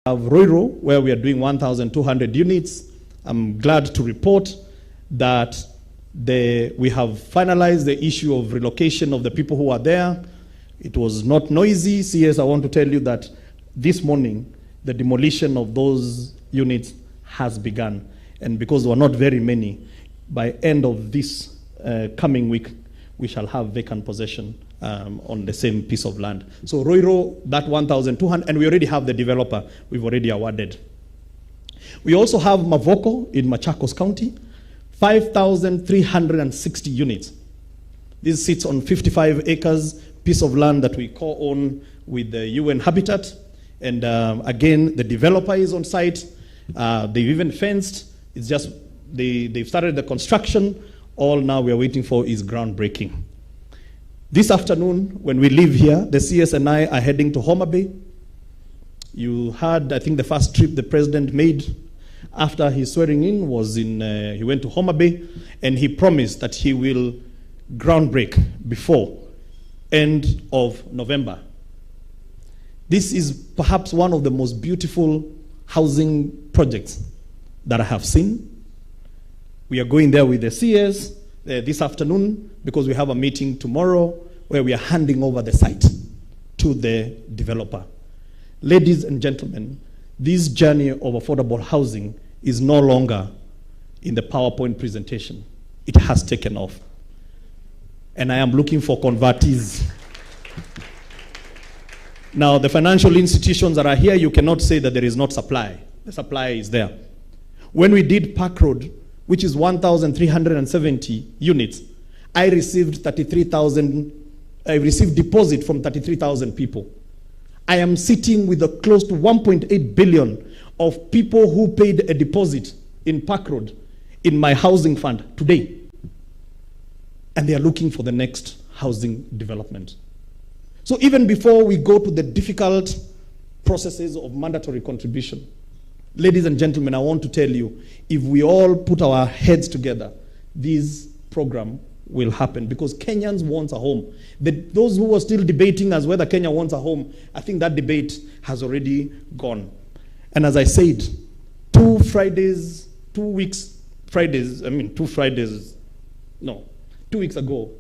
have Roiro, where we are doing 1,200 units. I'm glad to report that we have finalized the issue of relocation of the people who are there. It was not noisy. CS, I want to tell you that this morning, the demolition of those units has begun. And because there were not very many, by end of this coming week, we shall have vacant possession on the same piece of land. So Roiro, that 1,200, and we already have the developer we've already awarded. We also have Mavoko in Machakos County, 5,360 units. This sits on 55 acres, piece of land that we co-own with the UN Habitat. And again, the developer is on site. They've even fenced. It's just, they've started the construction. All now we are waiting for is groundbreaking. This afternoon, when we leave here, the CS and I are heading to Homa Bay. You heard, I think, the first trip the president made after his swearing in was he went to Homa Bay, and he promised that he will groundbreak before end of November. This is perhaps one of the most beautiful housing projects that I have seen. We are going there with the CS this afternoon because we have a meeting tomorrow where we are handing over the site to the developer. Ladies and gentlemen, this journey of affordable housing is no longer in the PowerPoint presentation. It has taken off. And I am looking for convertees. Now, the financial institutions that are here, you cannot say that there is not supply. The supply is there. When we did Park Road, which is 1,370 units, I received deposit from 33,000 people. I am sitting with close to 1.8 billion of people who paid a deposit in Park Road in my housing fund today. And they are looking for the next housing development. So even before we go to the difficult processes of mandatory contribution, ladies and gentlemen, I want to tell you, if we all put our heads together, this program will happen because Kenyans want a home. Those who are still debating as whether Kenya wants a home, I think that debate has already gone. And as I said, 2 weeks ago,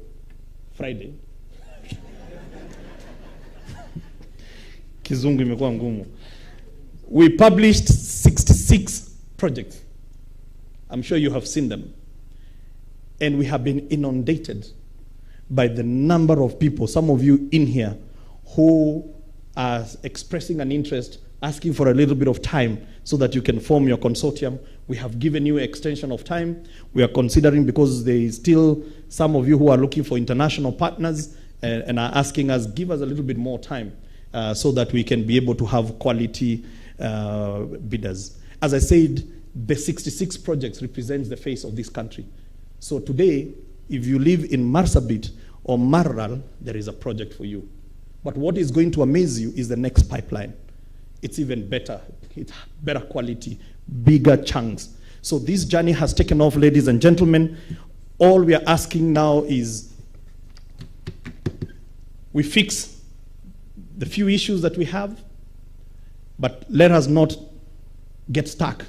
Friday. Kizungu imekuwa ngumu. We published 66 projects. I'm sure you have seen them. And we have been inundated by the number of people, some of you in here, who are expressing an interest, asking for a little bit of time so that you can form your consortium. We have given you extension of time. We are considering, because there is still some of you who are looking for international partners and are asking us, give us a little bit more time so that we can be able to have quality bidders. As I said, the 66 projects represents the face of this country. So today, if you live in Marsabit or Maralal, there is a project for you. But what is going to amaze you is the next pipeline. It's even better. It's better quality, bigger chunks. So this journey has taken off, ladies and gentlemen. All we are asking now is we fix the few issues that we have, but let us not get stuck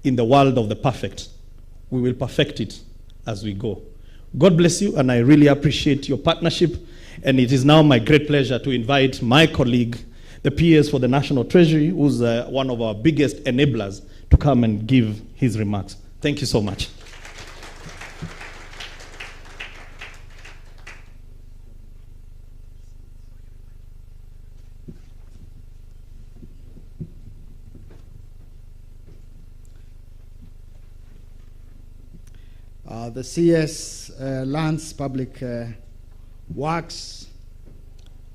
in the world of the perfect. We will perfect it as we go. God bless you, and I really appreciate your partnership. And it is now my great pleasure to invite my colleague, the PS for the National Treasury, who's one of our biggest enablers, to come and give his remarks. Thank you so much. The CS Lands, Public Works,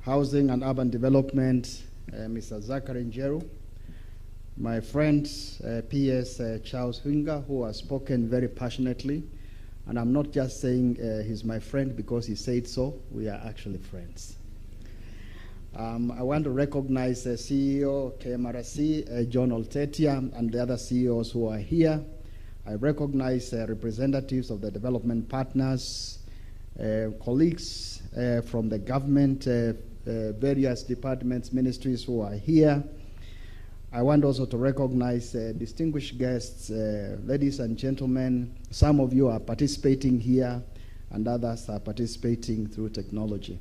Housing and Urban Development, Mr. Zachary Njeru, my friend PS Charles Hwinga, who has spoken very passionately, and I'm not just saying he's my friend because he said so, we are actually friends. I want to recognize CEO KMRC, John Oltetia, and the other CEOs who are here. I recognize representatives of the development partners, colleagues from the government, various departments, ministries who are here. I want also to recognize distinguished guests, ladies and gentlemen. Some of you are participating here, and others are participating through technology.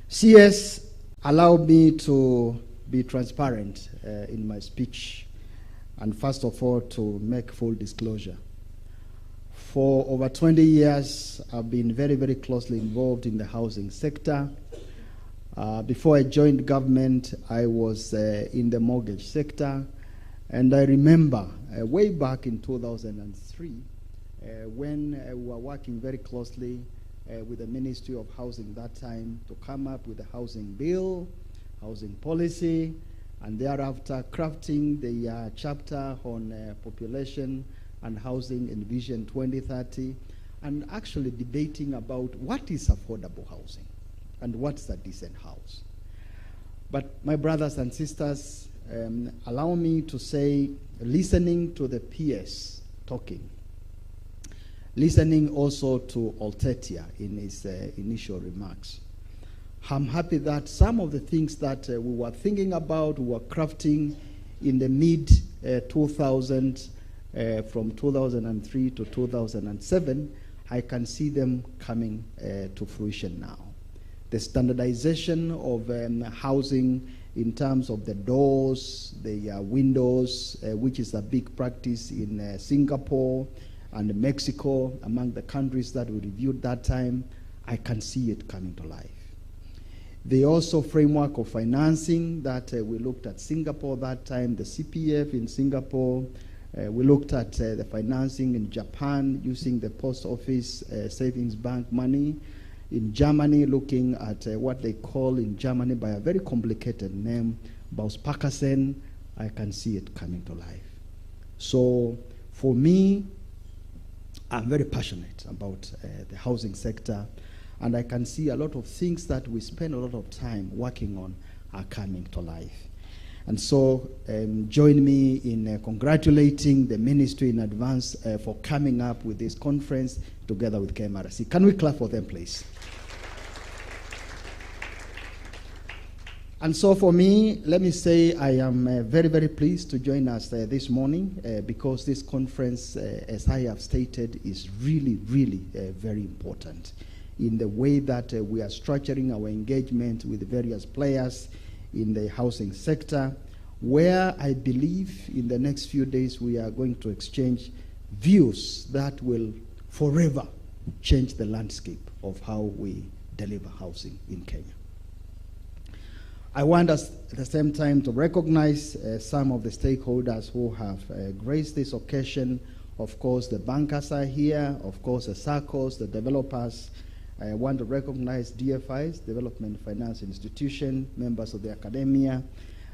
CS, allow me to be transparent in my speech, and first of all, to make full disclosure. For over 20 years, I've been very, very closely involved in the housing sector. Before I joined government, I was in the mortgage sector, and I remember way back in 2003, when we were working very closely with the Ministry of Housing that time to come up with a housing bill, housing policy, and thereafter crafting the chapter on population and housing in Vision 2030, and actually debating about what is affordable housing and what's a decent house. But my brothers and sisters, allow me to say, listening to the PS talking, listening also to Oltetia in his initial remarks, I'm happy that some of the things that we were thinking about, we were crafting in the mid-2000s, from 2003 to 2007, I can see them coming to fruition now. The standardization of housing in terms of the doors, the windows, which is a big practice in Singapore and Mexico, among the countries that we reviewed that time, I can see it coming to life. The also framework of financing that we looked at Singapore that time, the CPF in Singapore. We looked at the financing in Japan using the post office savings bank money. In Germany, looking at what they call in Germany by a very complicated name, Bausparkassen. I can see it coming to life. So for me, I'm very passionate about the housing sector, and I can see a lot of things that we spend a lot of time working on are coming to life. And so join me in congratulating the ministry in advance for coming up with this conference together with KMRC. Can we clap for them, please? And so for me, let me say I am very, very pleased to join us this morning because this conference, as I have stated, is really, really very important in the way that we are structuring our engagement with various players in the housing sector, where I believe in the next few days we are going to exchange views that will forever change the landscape of how we deliver housing in Kenya. I want us at the same time to recognize some of the stakeholders who have graced this occasion. Of course, the bankers are here, of course, the SACCOs, the developers. I want to recognize DFIs, Development Finance Institution, members of the academia,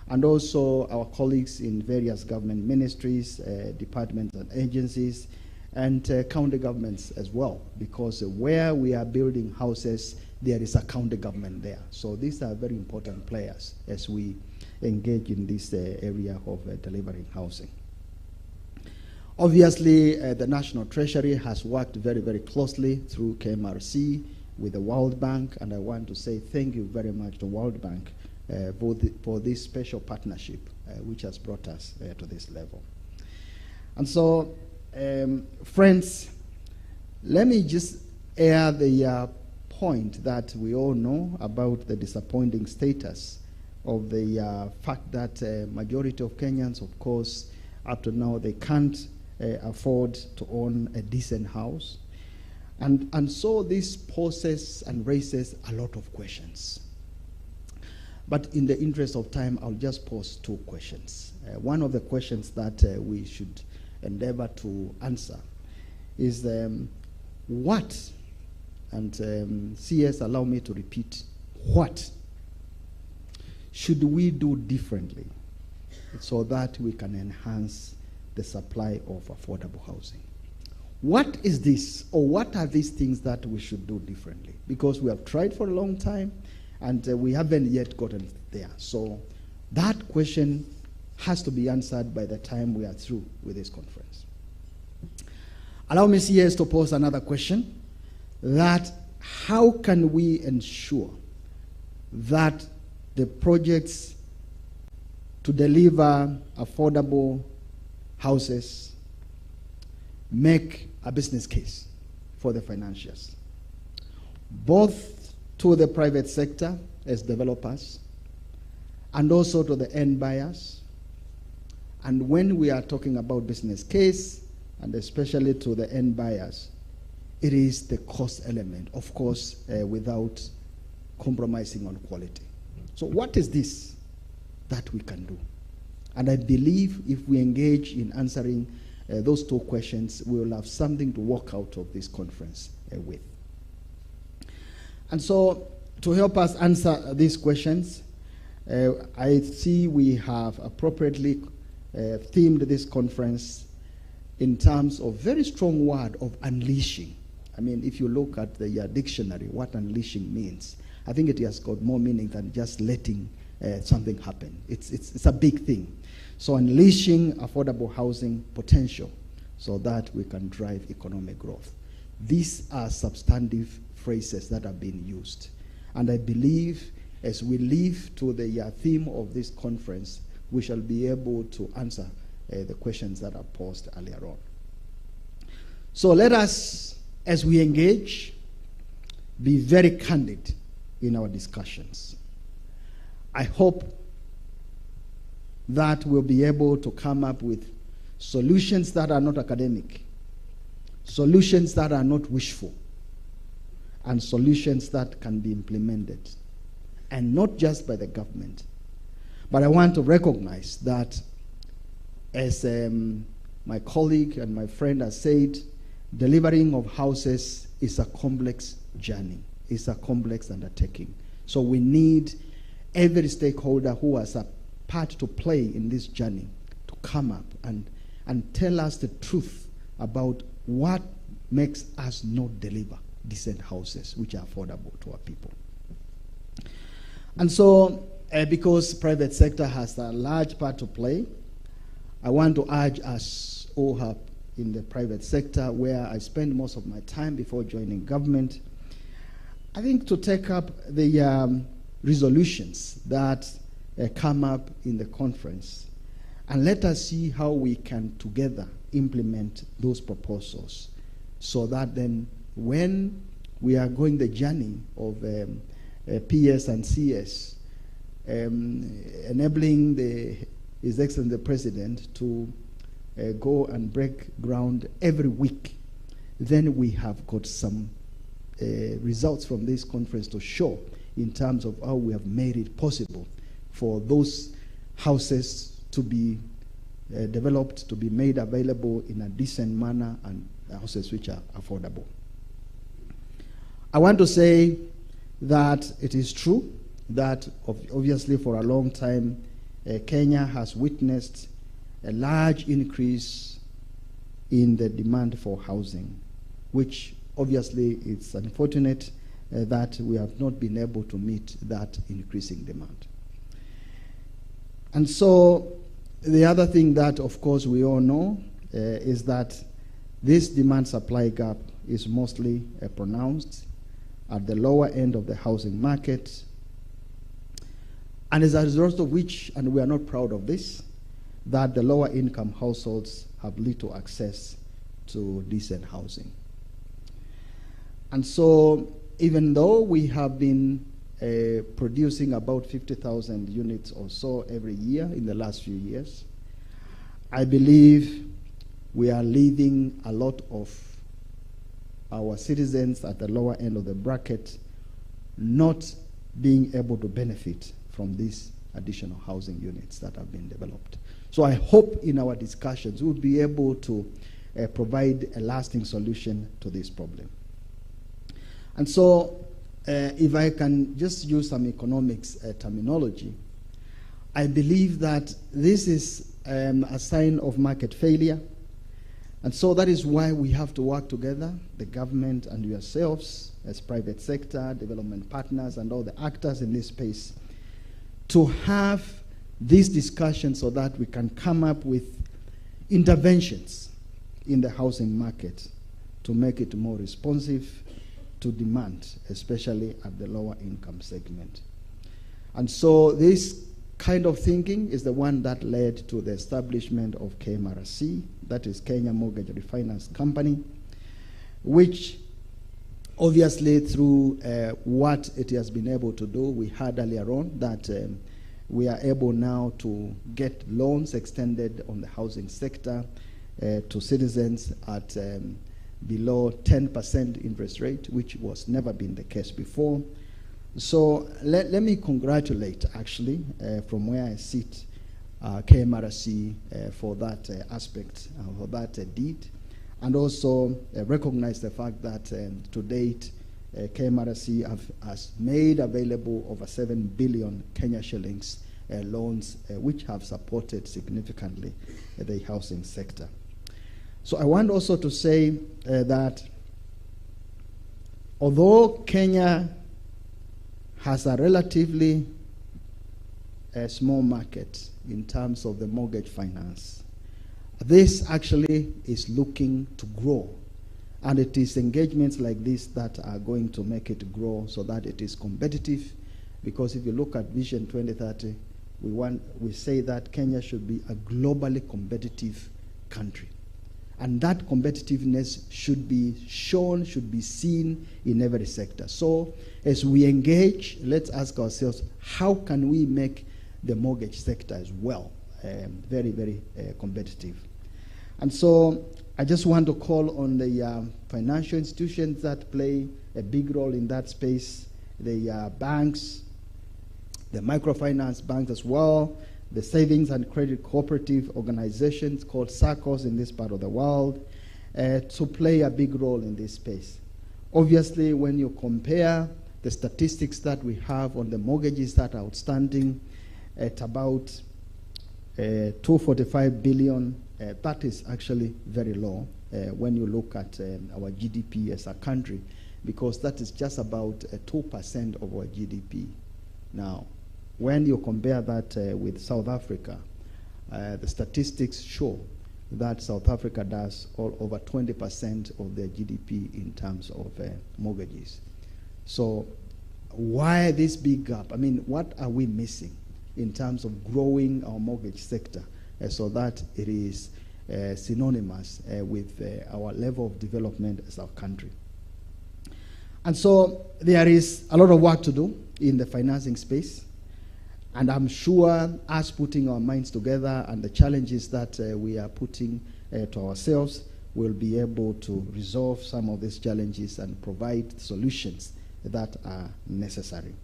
and also our colleagues in various government ministries, departments and agencies, and county governments as well, because where we are building houses, there is a county government there. So these are very important players as we engage in this area of delivering housing. Obviously, the National Treasury has worked very, very closely through KMRC with the World Bank, and I want to say thank you very much to World Bank for this special partnership which has brought us to this level. And so, friends, let me just air the point that we all know about the disappointing status of the fact that majority of Kenyans, of course, up to now, they can't afford to own a decent house. And so this poses and raises a lot of questions. But in the interest of time, I'll just pose two questions. One of the questions that we should endeavor to answer is what, and CS, allow me to repeat, what should we do differently so that we can enhance the supply of affordable housing? What is this, or what are these things that we should do differently? Because we have tried for a long time, and we haven't yet gotten there. So that question has to be answered by the time we are through with this conference. Allow me, CS, to pose another question, that how can we ensure that the projects to deliver affordable houses make a business case for the financiers, both to the private sector as developers and also to the end buyers. And when we are talking about business case, and especially to the end buyers, it is the cost element, of course, without compromising on quality. So what is this that we can do? And I believe if we engage in answering those two questions, we will have something to walk out of this conference with. And so, to help us answer these questions, I see we have appropriately themed this conference in terms of very strong word of unleashing. I mean, if you look at the dictionary, what unleashing means, I think it has got more meaning than just letting something happen. It's a big thing. So unleashing affordable housing potential so that we can drive economic growth. These are substantive phrases that are being used. And I believe as we live to the theme of this conference, we shall be able to answer the questions that are posed earlier on. So let us, as we engage, be very candid in our discussions. I hope that we'll be able to come up with solutions that are not academic, solutions that are not wishful, and solutions that can be implemented, and not just by the government. But I want to recognize that, as my colleague and my friend has said, delivering of houses is a complex journey. It's a complex undertaking. So we need every stakeholder who has a part to play in this journey to come up and tell us the truth about what makes us not deliver decent houses which are affordable to our people. And so, because private sector has a large part to play, I want to urge us all in the private sector, where I spend most of my time before joining government, I think to take up the resolutions that come up in the conference, and let us see how we can together implement those proposals, so that then when we are going the journey of PS and CS, enabling His Excellency the President to go and break ground every week, then we have got some results from this conference to show in terms of how we have made it possible for those houses to be developed, to be made available in a decent manner, and houses which are affordable. I want to say that it is true that obviously for a long time Kenya has witnessed a large increase in the demand for housing, which obviously it's unfortunate that we have not been able to meet that increasing demand. And so the other thing that, of course, we all know is that this demand-supply gap is mostly pronounced at the lower end of the housing market, and as a result of which, and we are not proud of this, that the lower income households have little access to decent housing. And so even though we have been producing about 50,000 units or so every year in the last few years, I believe we are leaving a lot of our citizens at the lower end of the bracket not being able to benefit from these additional housing units that have been developed. So I hope in our discussions we'll be able to provide a lasting solution to this problem. And so if I can just use some economics terminology, I believe that this is a sign of market failure. And so that is why we have to work together, the government and yourselves as private sector, development partners, and all the actors in this space, to have this discussion so that we can come up with interventions in the housing market to make it more responsive to demand, especially at the lower income segment. And so this kind of thinking is the one that led to the establishment of KMRC, that is Kenya Mortgage Refinance Company, which obviously through what it has been able to do, we heard earlier on that we are able now to get loans extended on the housing sector to citizens at below 10% interest rate, which was never been the case before. So let me congratulate, actually, from where I sit, KMRC for that aspect, for that deed, and also recognize the fact that to date, KMRC has made available over 7 billion Kenya shillings loans, which have supported significantly the housing sector. So I want also to say that although Kenya has a relatively small market in terms of the mortgage finance, this actually is looking to grow. And it is engagements like this that are going to make it grow so that it is competitive. Because if you look at Vision 2030, we say that Kenya should be a globally competitive country. And that competitiveness should be shown, should be seen in every sector. So as we engage, let's ask ourselves, how can we make the mortgage sector as well very, very competitive? And so I just want to call on the financial institutions that play a big role in that space, the banks, the microfinance banks as well, the savings and credit cooperative organizations called SACCOs in this part of the world, to play a big role in this space. Obviously, when you compare the statistics that we have on the mortgages that are outstanding at about 245 billion, that is actually very low when you look at our GDP as a country, because that is just about 2% of our GDP. Now, when you compare that with South Africa, the statistics show that South Africa does all over 20% of their GDP in terms of mortgages. So why this big gap? I mean, what are we missing in terms of growing our mortgage sector so that it is synonymous with our level of development as our country? And so there is a lot of work to do in the financing space. And I'm sure us putting our minds together and the challenges that we are putting to ourselves will be able to resolve some of these challenges and provide solutions that are necessary.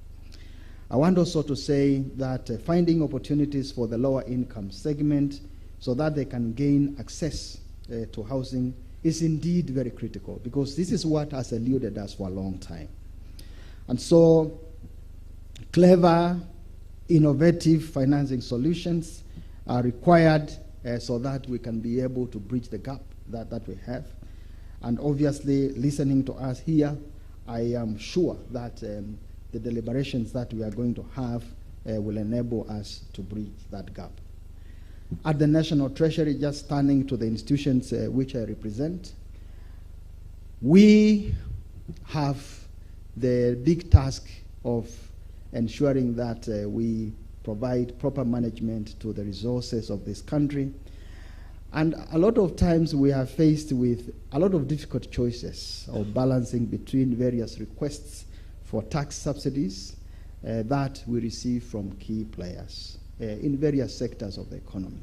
I want also to say that finding opportunities for the lower income segment so that they can gain access to housing is indeed very critical, because this is what has eluded us for a long time. And so clever, innovative financing solutions are required so that we can be able to bridge the gap that we have. And obviously, listening to us here, I am sure that the deliberations that we are going to have will enable us to bridge that gap. At the National Treasury, just turning to the institutions which I represent, we have the big task of ensuring that we provide proper management to the resources of this country. And a lot of times we are faced with a lot of difficult choices of balancing between various requests for tax subsidies that we receive from key players in various sectors of the economy.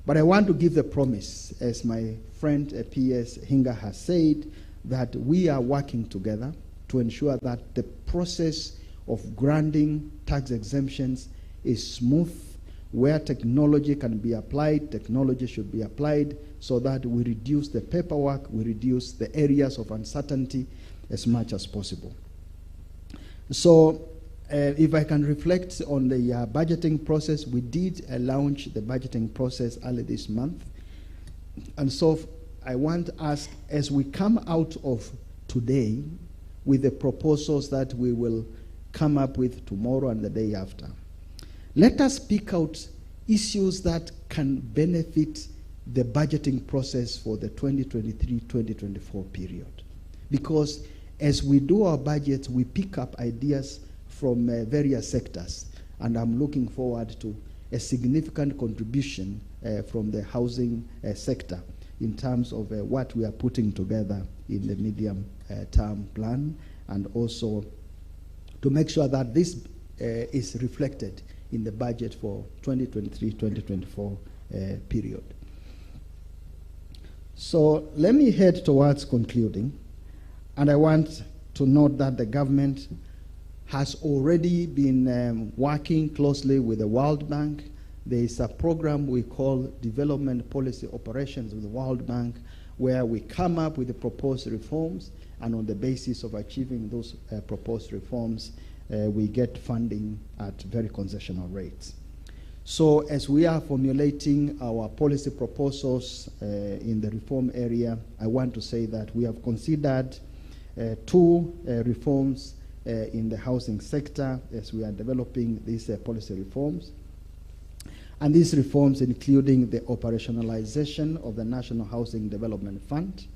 But I want to give the promise, as my friend P.S. Hinga has said, that we are working together to ensure that the process of granting tax exemptions is smooth. Where technology can be applied, technology should be applied so that we reduce the paperwork, we reduce the areas of uncertainty as much as possible. So if I can reflect on the budgeting process, we did launch the budgeting process early this month. And so I want to ask, as we come out of today with the proposals that we will come up with tomorrow and the day after, let us pick out issues that can benefit the budgeting process for the 2023-2024 period. Because as we do our budgets, we pick up ideas from various sectors. and I'm looking forward to a significant contribution from the housing sector in terms of what we are putting together in the medium-term plan, and also to make sure that this is reflected in the budget for 2023-2024 period. So let me head towards concluding, and I want to note that the government has already been working closely with the World Bank. There is a program we call Development Policy Operations with the World Bank, where we come up with the proposed reforms, and on the basis of achieving those proposed reforms, we get funding at very concessional rates. So as we are formulating our policy proposals in the reform area, I want to say that we have considered two reforms in the housing sector as we are developing these policy reforms. And these reforms including the operationalization of the National Housing Development Fund,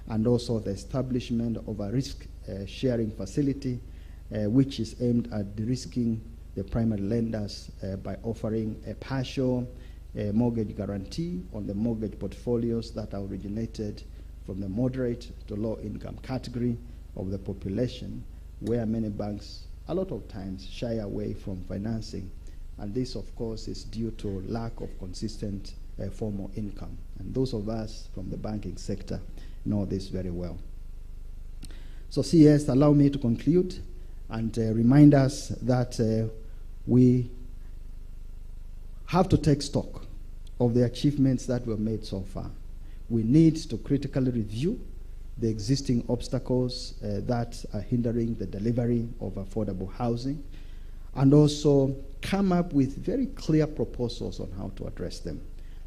and also the establishment of a risk-sharing facility which is aimed at de-risking the primary lenders by offering a partial mortgage guarantee on the mortgage portfolios that are originated from the moderate to low income category of the population, where many banks a lot of times shy away from financing. And this, of course, is due to lack of consistent formal income. And those of us from the banking sector know this very well. So CS, allow me to conclude and remind us that we have to take stock of the achievements that were made so far. We need to critically review the existing obstacles that are hindering the delivery of affordable housing, and also come up with very clear proposals on how to address them.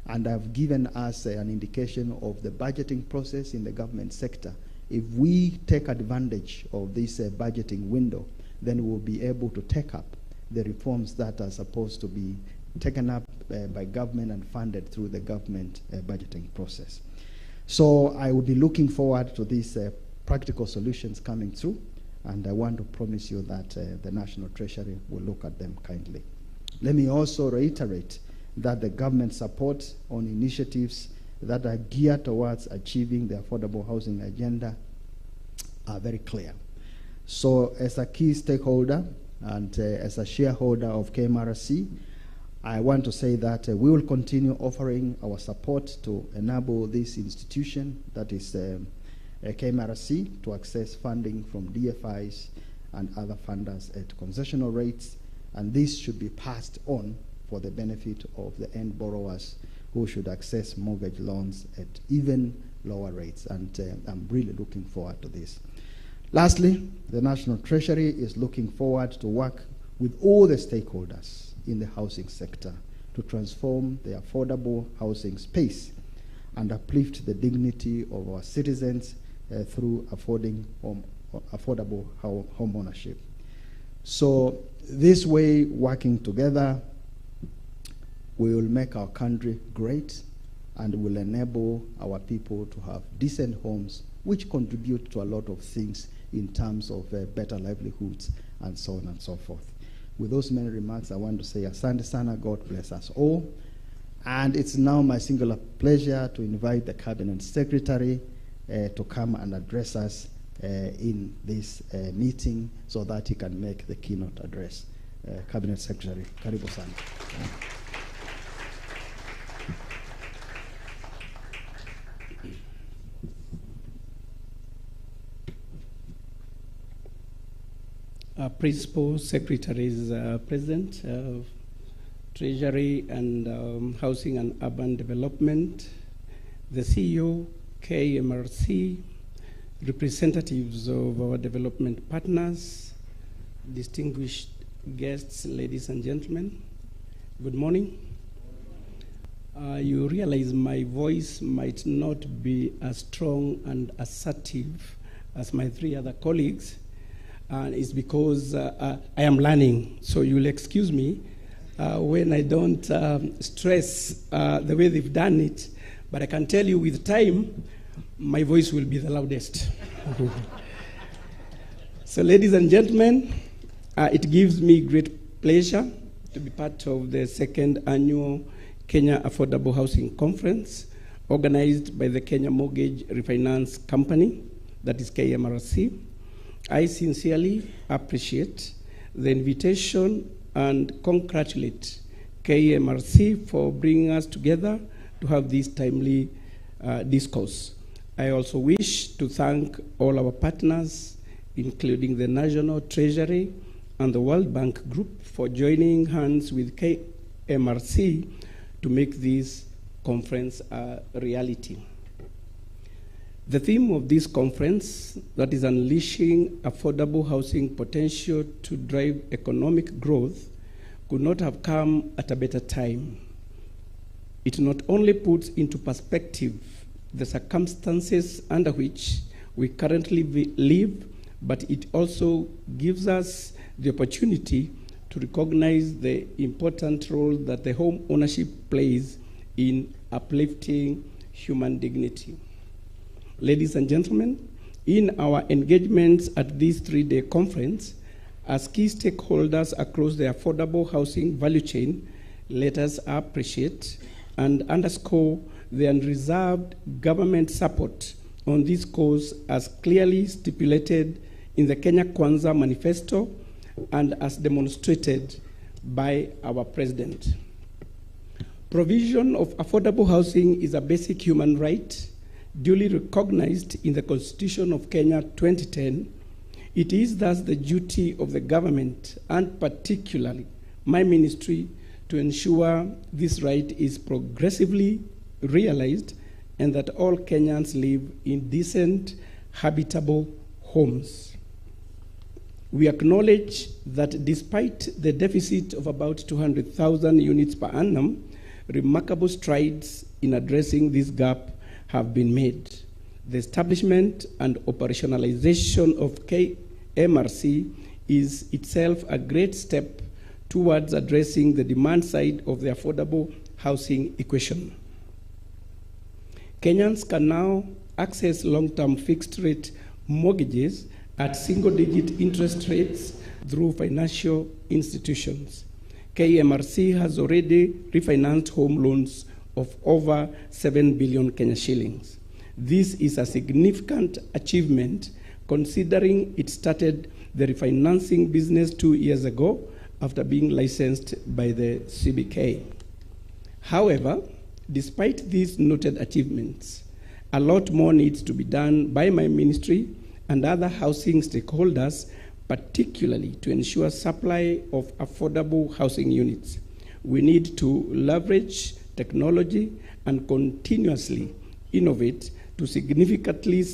And I've given us an indication of the budgeting process in the government sector. If we take advantage of this budgeting window, then we'll be able to take up the reforms that are supposed to be taken up by government and funded through the government budgeting process. So I will be looking forward to these practical solutions coming through, and I want to promise you that the National Treasury will look at them kindly. Let me also reiterate that the government support on initiatives that are geared towards achieving the affordable housing agenda are very clear. So as a key stakeholder and as a shareholder of KMRC, I want to say that we will continue offering our support to enable this institution, that is KMRC, to access funding from DFIs and other funders at concessional rates, and this should be passed on for the benefit of the end borrowers who should access mortgage loans at even lower rates, and I'm really looking forward to this. Lastly, the National Treasury is looking forward to work with all the stakeholders in the housing sector to transform the affordable housing space and uplift the dignity of our citizens through affordable home ownership. So this way, working together, we will make our country great and will enable our people to have decent homes which contribute to a lot of things in terms of better livelihoods and so on and so forth. With those many remarks, I want to say asante sana, God bless us all. And it's now my singular pleasure to invite the Cabinet Secretary to come and address us in this meeting so that he can make the keynote address. Cabinet Secretary, karibu sana. Principal Secretaries present, Treasury and Housing and Urban Development, the CEO, KMRC, representatives of our development partners, distinguished guests, ladies and gentlemen, good morning. You realize my voice might not be as strong and assertive as my three other colleagues, and it's because I am learning. So you'll excuse me when I don't stress the way they've done it, but I can tell you with time, my voice will be the loudest. So ladies and gentlemen, it gives me great pleasure to be part of the second annual Kenya Affordable Housing Conference organized by the Kenya Mortgage Refinance Company, that is KMRC. I sincerely appreciate the invitation and congratulate KMRC for bringing us together to have this timely discourse. I also wish to thank all our partners, including the National Treasury and the World Bank Group, for joining hands with KMRC to make this conference a reality. The theme of this conference, that is unleashing affordable housing potential to drive economic growth, could not have come at a better time. It not only puts into perspective the circumstances under which we currently live, but it also gives us the opportunity to recognize the important role that the home ownership plays in uplifting human dignity. Ladies and gentlemen, in our engagements at this three-day conference, as key stakeholders across the affordable housing value chain, let us appreciate and underscore the unreserved government support on this cause as clearly stipulated in the Kenya Kwanza Manifesto and as demonstrated by our President. Provision of affordable housing is a basic human right duly recognized in the Constitution of Kenya 2010. It is thus the duty of the government, and particularly my ministry, to ensure this right is progressively realized and that all Kenyans live in decent, habitable homes. We acknowledge that despite the deficit of about 200,000 units per annum, remarkable strides in addressing this gap have been made. The establishment and operationalization of KMRC is itself a great step towards addressing the demand side of the affordable housing equation. Kenyans can now access long-term fixed-rate mortgages at single-digit interest rates through financial institutions. KMRC has already refinanced home loans of over 7 billion Kenya shillings. This is a significant achievement considering it started the refinancing business 2 years ago after being licensed by the CBK. However, despite these noted achievements, a lot more needs to be done by my ministry and other housing stakeholders, particularly to ensure supply of affordable housing units. We need to leverage technology and continuously innovate to significantly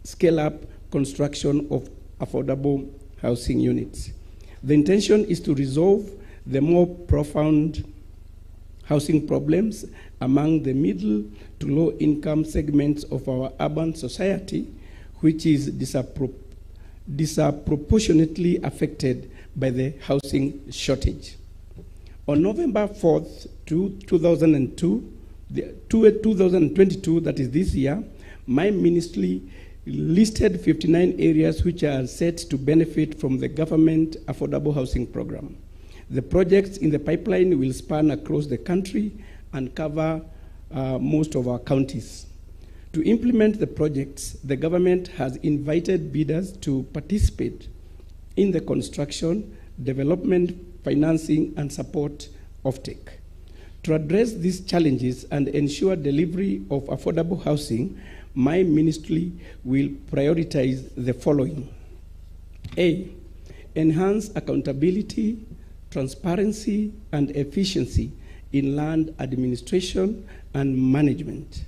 scale up construction of affordable housing units. The intention is to resolve the more profound housing problems among the middle to low income segments of our urban society, which is disproportionately affected by the housing shortage. On November 4th, 2022, that is this year, my ministry listed 59 areas which are set to benefit from the government affordable housing program. The projects in the pipeline will span across the country and cover most of our counties. To implement the projects, the government has invited bidders to participate in the construction, development, financing, and support offtake. To address these challenges and ensure delivery of affordable housing, my ministry will prioritize the following. A, enhance accountability, transparency, and efficiency in land administration and management.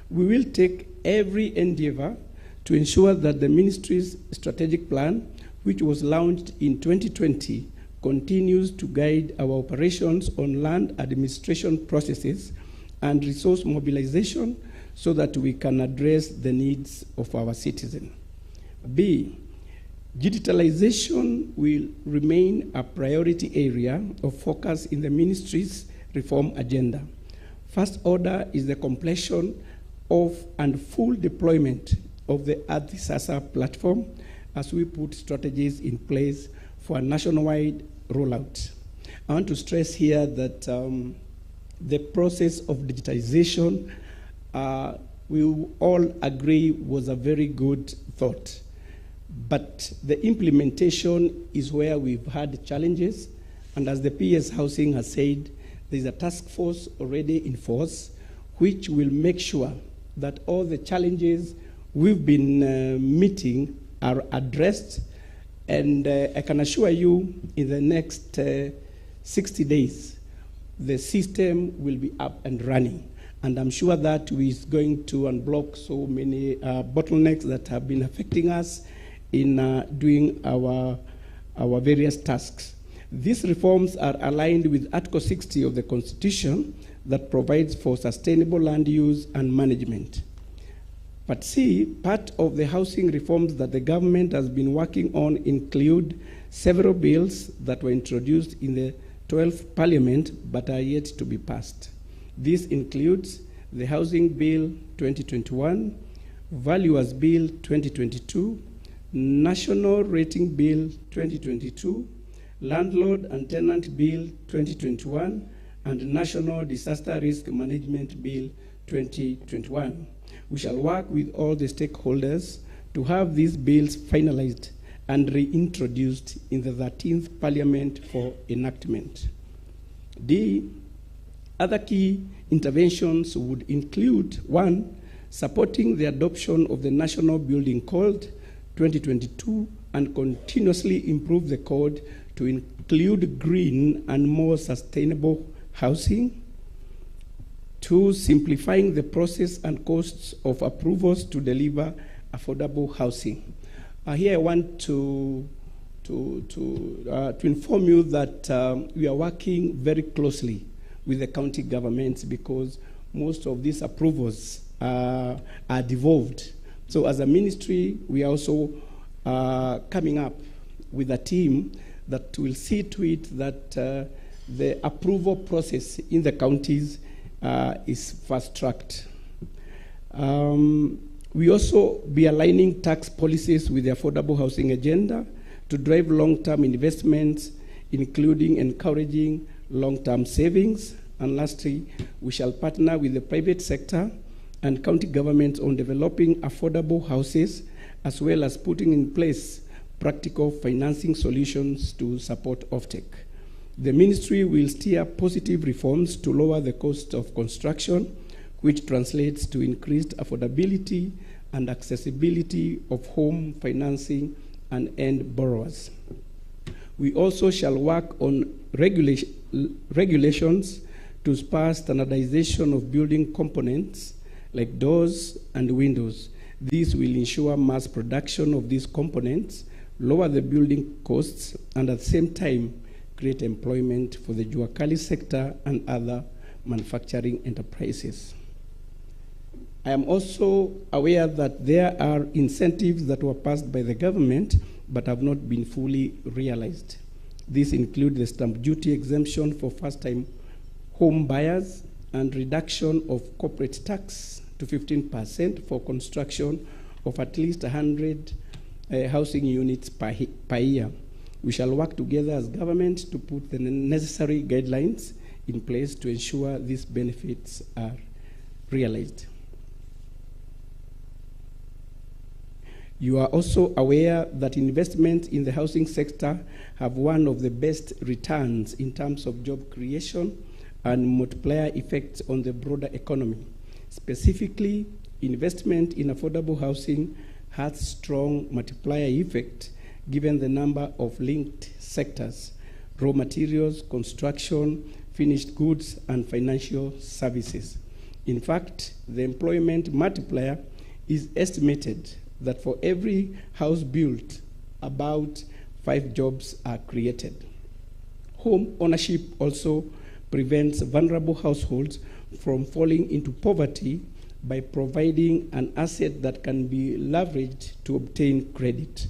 We will take every endeavor to ensure that the ministry's strategic plan, which was launched in 2020, continues to guide our operations on land administration processes and resource mobilization so that we can address the needs of our citizens. B, digitalization will remain a priority area of focus in the ministry's reform agenda. First order is the completion of and full deployment of the AdhiSasa platform as we put strategies in place for a nationwide rollout. I want to stress here that the process of digitization, we all agree was a very good thought. But the implementation is where we've had challenges. And as the PS Housing has said, there's a task force already in force, which will make sure that all the challenges we've been meeting are addressed. And I can assure you, in the next 60 days, the system will be up and running. And I'm sure that is going to unblock so many bottlenecks that have been affecting us in doing our various tasks. These reforms are aligned with Article 60 of the Constitution that provides for sustainable land use and management. But see, part of the housing reforms that the government has been working on include several bills that were introduced in the 12th Parliament but are yet to be passed. This includes the Housing Bill 2021, Valuers Bill 2022, National Rating Bill 2022, Landlord and Tenant Bill 2021, and National Disaster Risk Management Bill 2021. We shall work with all the stakeholders to have these bills finalized and reintroduced in the 13th Parliament for enactment. D, other key interventions would include, 1, supporting the adoption of the National Building Code 2022 and continuously improve the code to include green and more sustainable housing. 2, simplifying the process and costs of approvals to deliver affordable housing. Here I want to inform you that we are working very closely with the county governments because most of these approvals are devolved. So as a ministry, we are also coming up with a team that will see to it that the approval process in the counties is fast-tracked. We also be aligning tax policies with the affordable housing agenda to drive long-term investments, including encouraging long-term savings. And lastly, we shall partner with the private sector and county governments on developing affordable houses, as well as putting in place practical financing solutions to support offtake. The ministry will steer positive reforms to lower the cost of construction, which translates to increased affordability and accessibility of home financing and end borrowers. We also shall work on regulations to spur standardization of building components like doors and windows. This will ensure mass production of these components, lower the building costs, and at the same time create employment for the Juakali sector and other manufacturing enterprises. I am also aware that there are incentives that were passed by the government but have not been fully realized. These include the stamp duty exemption for first-time home buyers and reduction of corporate tax to 15% for construction of at least 100 housing units per year. We shall work together as government to put the necessary guidelines in place to ensure these benefits are realized. You are also aware that investment in the housing sector have one of the best returns in terms of job creation and multiplier effects on the broader economy. Specifically, investment in affordable housing has strong multiplier effect given the number of linked sectors: raw materials, construction, finished goods, and financial services. In fact, the employment multiplier is estimated that for every house built, about 5 jobs are created. Home ownership also prevents vulnerable households from falling into poverty by providing an asset that can be leveraged to obtain credit.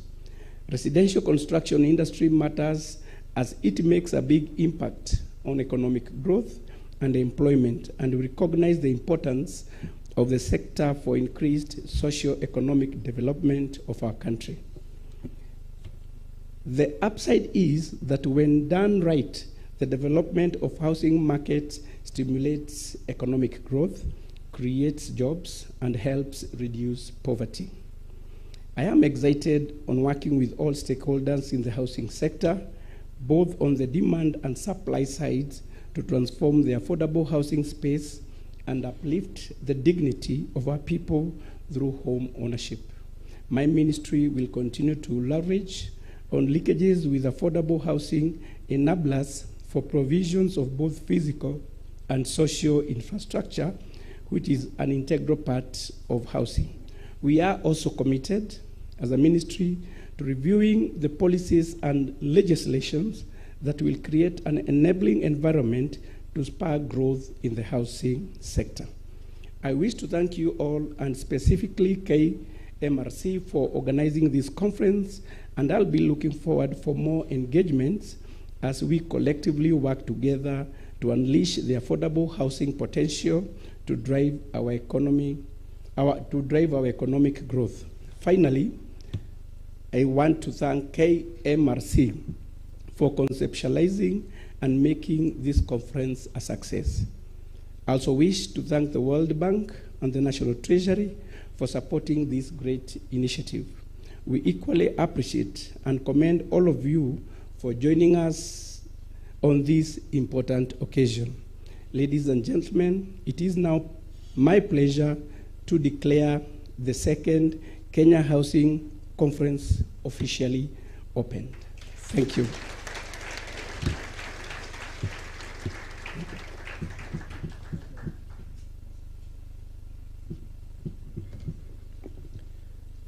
Residential construction industry matters as it makes a big impact on economic growth and employment, and we recognize the importance of the sector for increased socio-economic development of our country. The upside is that when done right, The development of housing markets stimulates economic growth, creates jobs, and helps reduce poverty. I am excited on working with all stakeholders in the housing sector, both on the demand and supply sides, to transform the affordable housing space and uplift the dignity of our people through home ownership. My ministry will continue to leverage on linkages with affordable housing enablers for provisions of both physical and social infrastructure, which is an integral part of housing. We are also committed as a ministry to reviewing the policies and legislations that will create an enabling environment to spur growth in the housing sector. I wish to thank you all, and specifically KMRC, for organizing this conference, and I'll be looking forward for more engagements as we collectively work together to unleash the affordable housing potential to drive our economic growth. Finally, I want to thank KMRC for conceptualizing and making this conference a success. I also wish to thank the World Bank and the National Treasury for supporting this great initiative. We equally appreciate and commend all of you for joining us on this important occasion. Ladies and gentlemen, it is now my pleasure to declare the second Kenya Housing Conference officially opened. Thank you.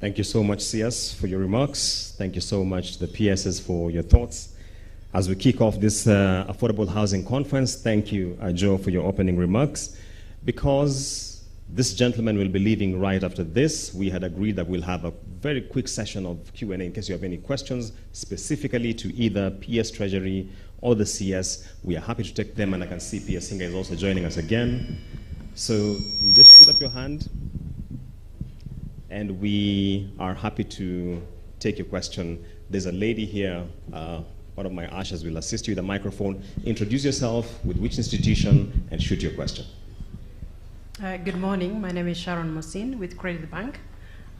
Thank you so much, CS, for your remarks. Thank you so much to the PSs for your thoughts. As we kick off this Affordable Housing Conference, thank you, Joe, for your opening remarks. Because this gentleman will be leaving right after this, we had agreed that we'll have a very quick session of Q&A in case you have any questions, specifically to either PS Treasury or the CS. We are happy to take them, and I can see PS Hinga is also joining us again. So you just shoot up your hand, and we are happy to take your question. There's a lady here, one of my ushers will assist you with a microphone. Introduce yourself, with which institution, and shoot your question. Good morning, my name is Sharon Mosin with Credit Bank.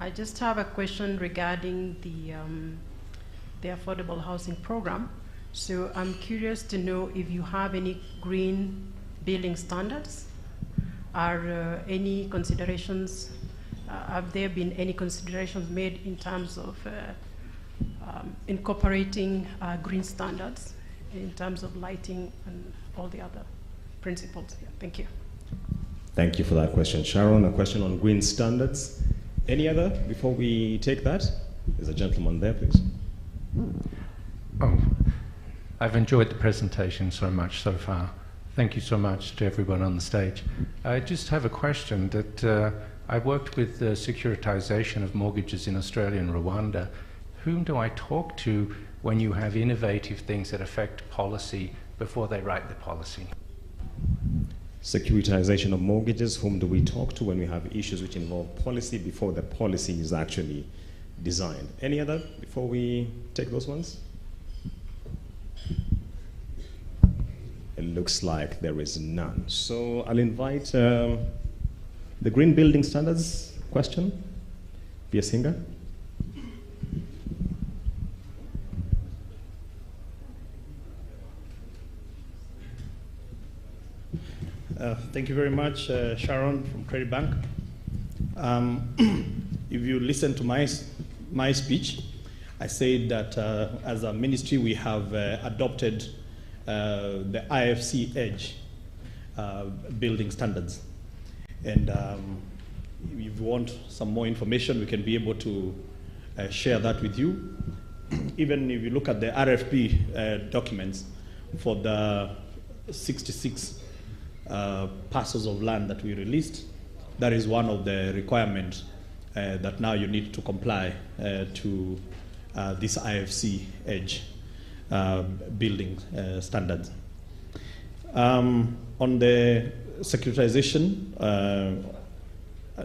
I just have a question regarding the affordable housing program. So I'm curious to know if you have any green building standards. Are any considerations, have there been any considerations made in terms of incorporating green standards in terms of lighting and all the other principles? Yeah, thank you. Thank you for that question, Sharon. A question on green standards. Any other before we take that? There's a gentleman there, please. Oh, I've enjoyed the presentation so much so far. Thank you so much to everyone on the stage. I just have a question that I worked with the securitization of mortgages in Australia and Rwanda. Whom do I talk to when you have innovative things that affect policy before they write the policy? Securitization of mortgages, whom do we talk to when we have issues which involve policy before the policy is actually designed? Any other before we take those ones? It looks like there is none. So I'll invite the green building standards question. PS Hinga. Thank you very much, Sharon from Credit Bank. If you listen to my speech, I said that as a ministry we have adopted the IFC EDGE building standards. And if you want some more information, we can be able to share that with you. Even if you look at the RFP documents for the 66 parcels of land that we released, that is one of the requirements that now you need to comply to this IFC EDGE building standards. On the securitization,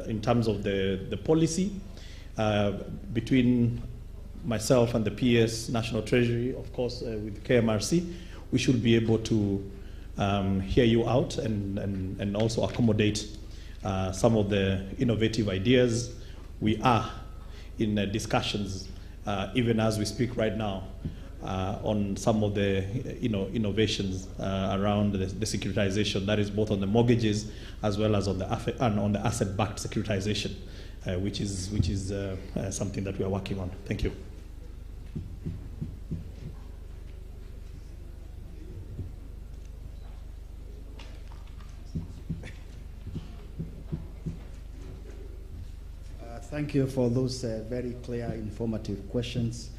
in terms of the policy, between myself and the PS National Treasury, of course, with KMRC, we should be able to hear you out and also accommodate some of the innovative ideas. We are in discussions, even as we speak right now, on some of the innovations around the securitization, that is both on the mortgages as well as on the asset-backed securitization, which is something that we are working on. Thank you. Thank you for those very clear, informative questions.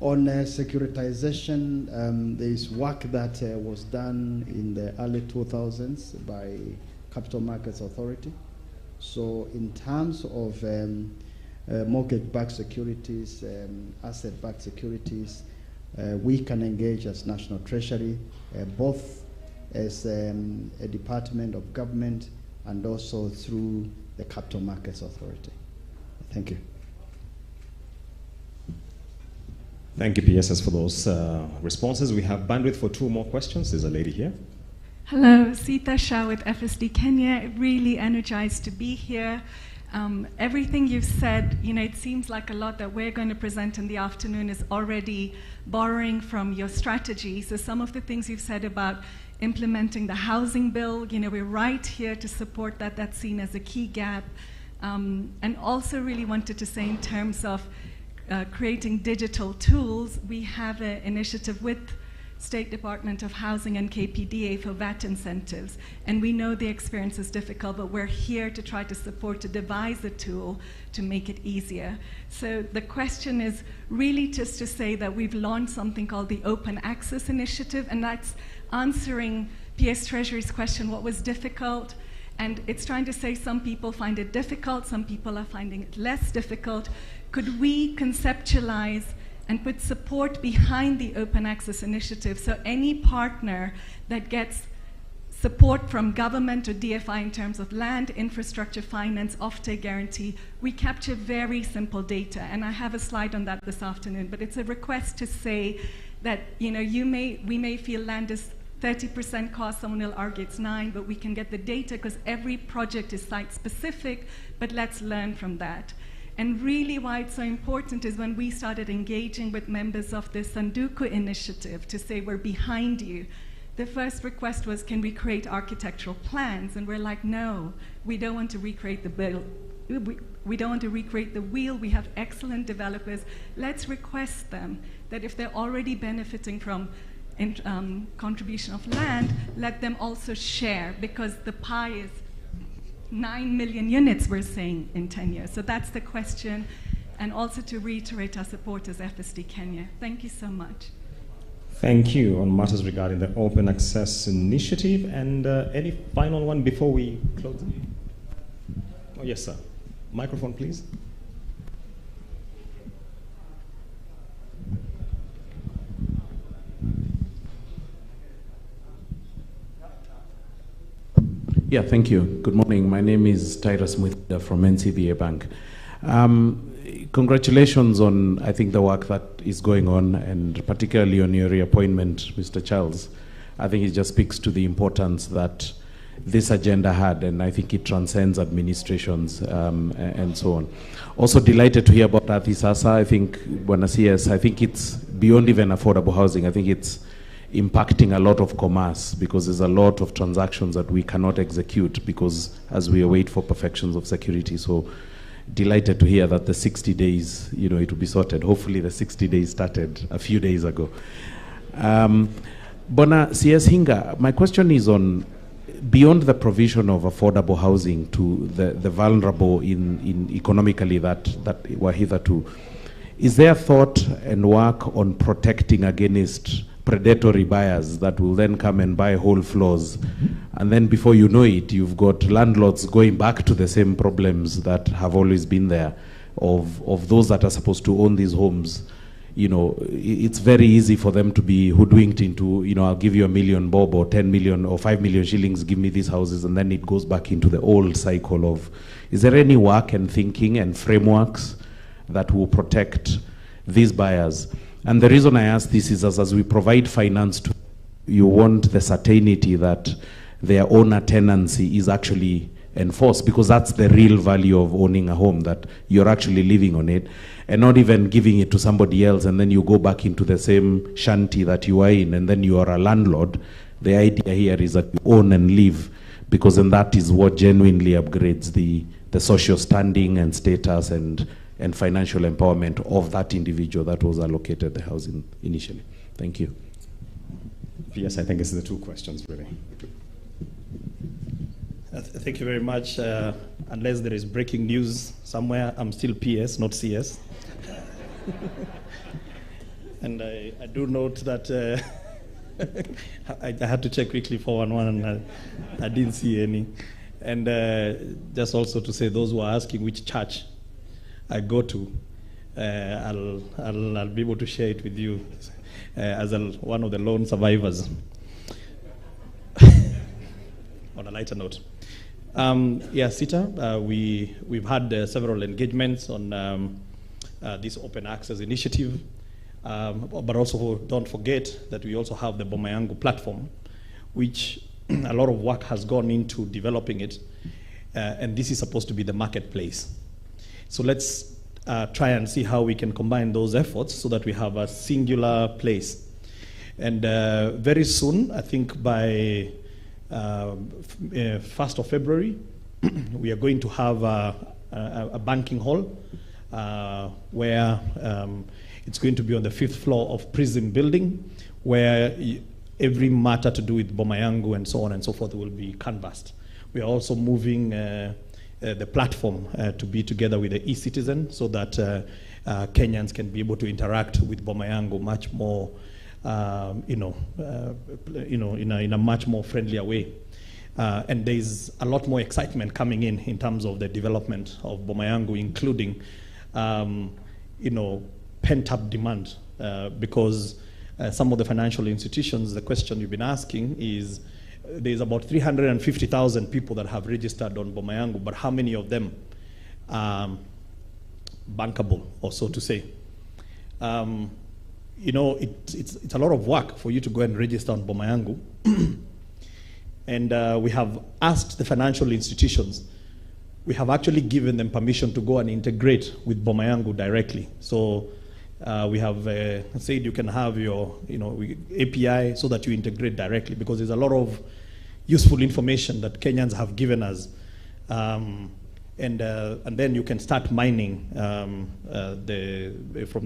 On securitization, there is work that was done in the early 2000s by Capital Markets Authority. So in terms of mortgage-backed securities, asset-backed securities, we can engage as National Treasury, both as a department of government and also through the Capital Markets Authority. Thank you. Thank you, PSS, for those responses. We have bandwidth for 2 more questions. There's a lady here. Hello, Sita Shah with FSD Kenya. Really energized to be here. Everything you've said, it seems like a lot that we're going to present in the afternoon is already borrowing from your strategy. So some of the things you've said about implementing the housing bill, we're right here to support that. That's seen as a key gap. And also really wanted to say in terms of creating digital tools, we have an initiative with State Department of Housing and KPDA for VAT incentives. And we know the experience is difficult, but we're here to try to support, to devise a tool to make it easier. So the question is really just to say that we've launched something called the Open Access Initiative, and that's answering PS Treasury's question, what was difficult? And it's trying to say some people find it difficult, some people are finding it less difficult. Could we conceptualize and put support behind the Open Access Initiative so any partner that gets support from government or DFI in terms of land, infrastructure, finance, offtake guarantee, we capture very simple data. And I have a slide on that this afternoon, but it's a request to say that we may feel land is 30% cost, someone will argue it's 9%, but we can get the data because every project is site-specific, but let's learn from that. And really why it's so important is when we started engaging with members of the Sanduku initiative to say we're behind you, the first request was, can we create architectural plans? And we're like, no, we don't want to recreate the bill. We don't want to recreate the wheel. We have excellent developers. Let's request them that if they're already benefiting from contribution of land, let them also share, because the pie is 9 million units, we're saying, in 10 years. So that's the question, and also to reiterate our support as FSD Kenya. Thank you so much. Thank you. On matters regarding the Open Access Initiative, and any final one before we close? Oh, yes, sir. Microphone, please. Yeah, thank you. Good morning. My name is Tyrus Muthida from NCBA Bank. Congratulations on, I think, the work that is going on, and particularly on your reappointment, Mr. Charles. I think it just speaks to the importance that this agenda had, and I think it transcends administrations and so on. Also delighted to hear about Athi Sasa. I think, Bwana CS, I think it's beyond even affordable housing. I think it's impacting a lot of commerce, because there's a lot of transactions that we cannot execute because as we await for perfections of security. So delighted to hear that the 60 days, it will be sorted. Hopefully the 60 days started a few days ago. Bwana CS Hinga, my question is on beyond the provision of affordable housing to the vulnerable in economically that were hitherto. Is there thought and work on protecting against predatory buyers that will then come and buy whole floors, and then before you know it, you've got landlords going back to the same problems that have always been there of those that are supposed to own these homes? It's very easy for them to be hoodwinked into, I'll give you $1 million bob or 10 million or 5 million shillings, give me these houses, and then it goes back into the old cycle of, is there any work and thinking and frameworks that will protect these buyers? And the reason I ask this is as we provide finance to you want the certainty that their owner tenancy is actually enforced, because that's the real value of owning a home, that you're actually living on it, and not even giving it to somebody else and then you go back into the same shanty that you are in and then you are a landlord. The idea here is that you own and live, because then that is what genuinely upgrades the social standing and status and financial empowerment of that individual that was allocated the housing initially. Thank you. Yes, I think it's the two questions, really. Thank you very much. Unless there is breaking news somewhere, I'm still PS, not CS. And I do note that I had to check quickly 411 and I didn't see any. And just also to say, those who are asking which church I go to, I'll be able to share it with you as one of the lone survivors. On a lighter note. Yeah, SITA, we've had several engagements on this open access initiative, but also don't forget that we also have the Boma Yangu platform, which a lot of work has gone into developing it, and this is supposed to be the marketplace. So let's try and see how we can combine those efforts so that we have a singular place. And very soon, I think by 1st of February, we are going to have a banking hall where it's going to be on the 5th floor of Prism building, where every matter to do with Boma Yangu and so on and so forth will be canvassed. We are also moving the platform to be together with the eCitizen so that Kenyans can be able to interact with Boma Yangu much more, in a much more friendlier way. And there's a lot more excitement coming in terms of the development of Boma Yangu, including, pent-up demand, because some of the financial institutions, the question you've been asking is, there's about 350,000 people that have registered on Boma Yangu, but how many of them are bankable, or so to say? It's a lot of work for you to go and register on Boma Yangu. And we have asked the financial institutions, we have actually given them permission to go and integrate with Boma Yangu directly. So we have said you can have your API so that you integrate directly, because there's a lot of useful information that Kenyans have given us. And then you can start mining from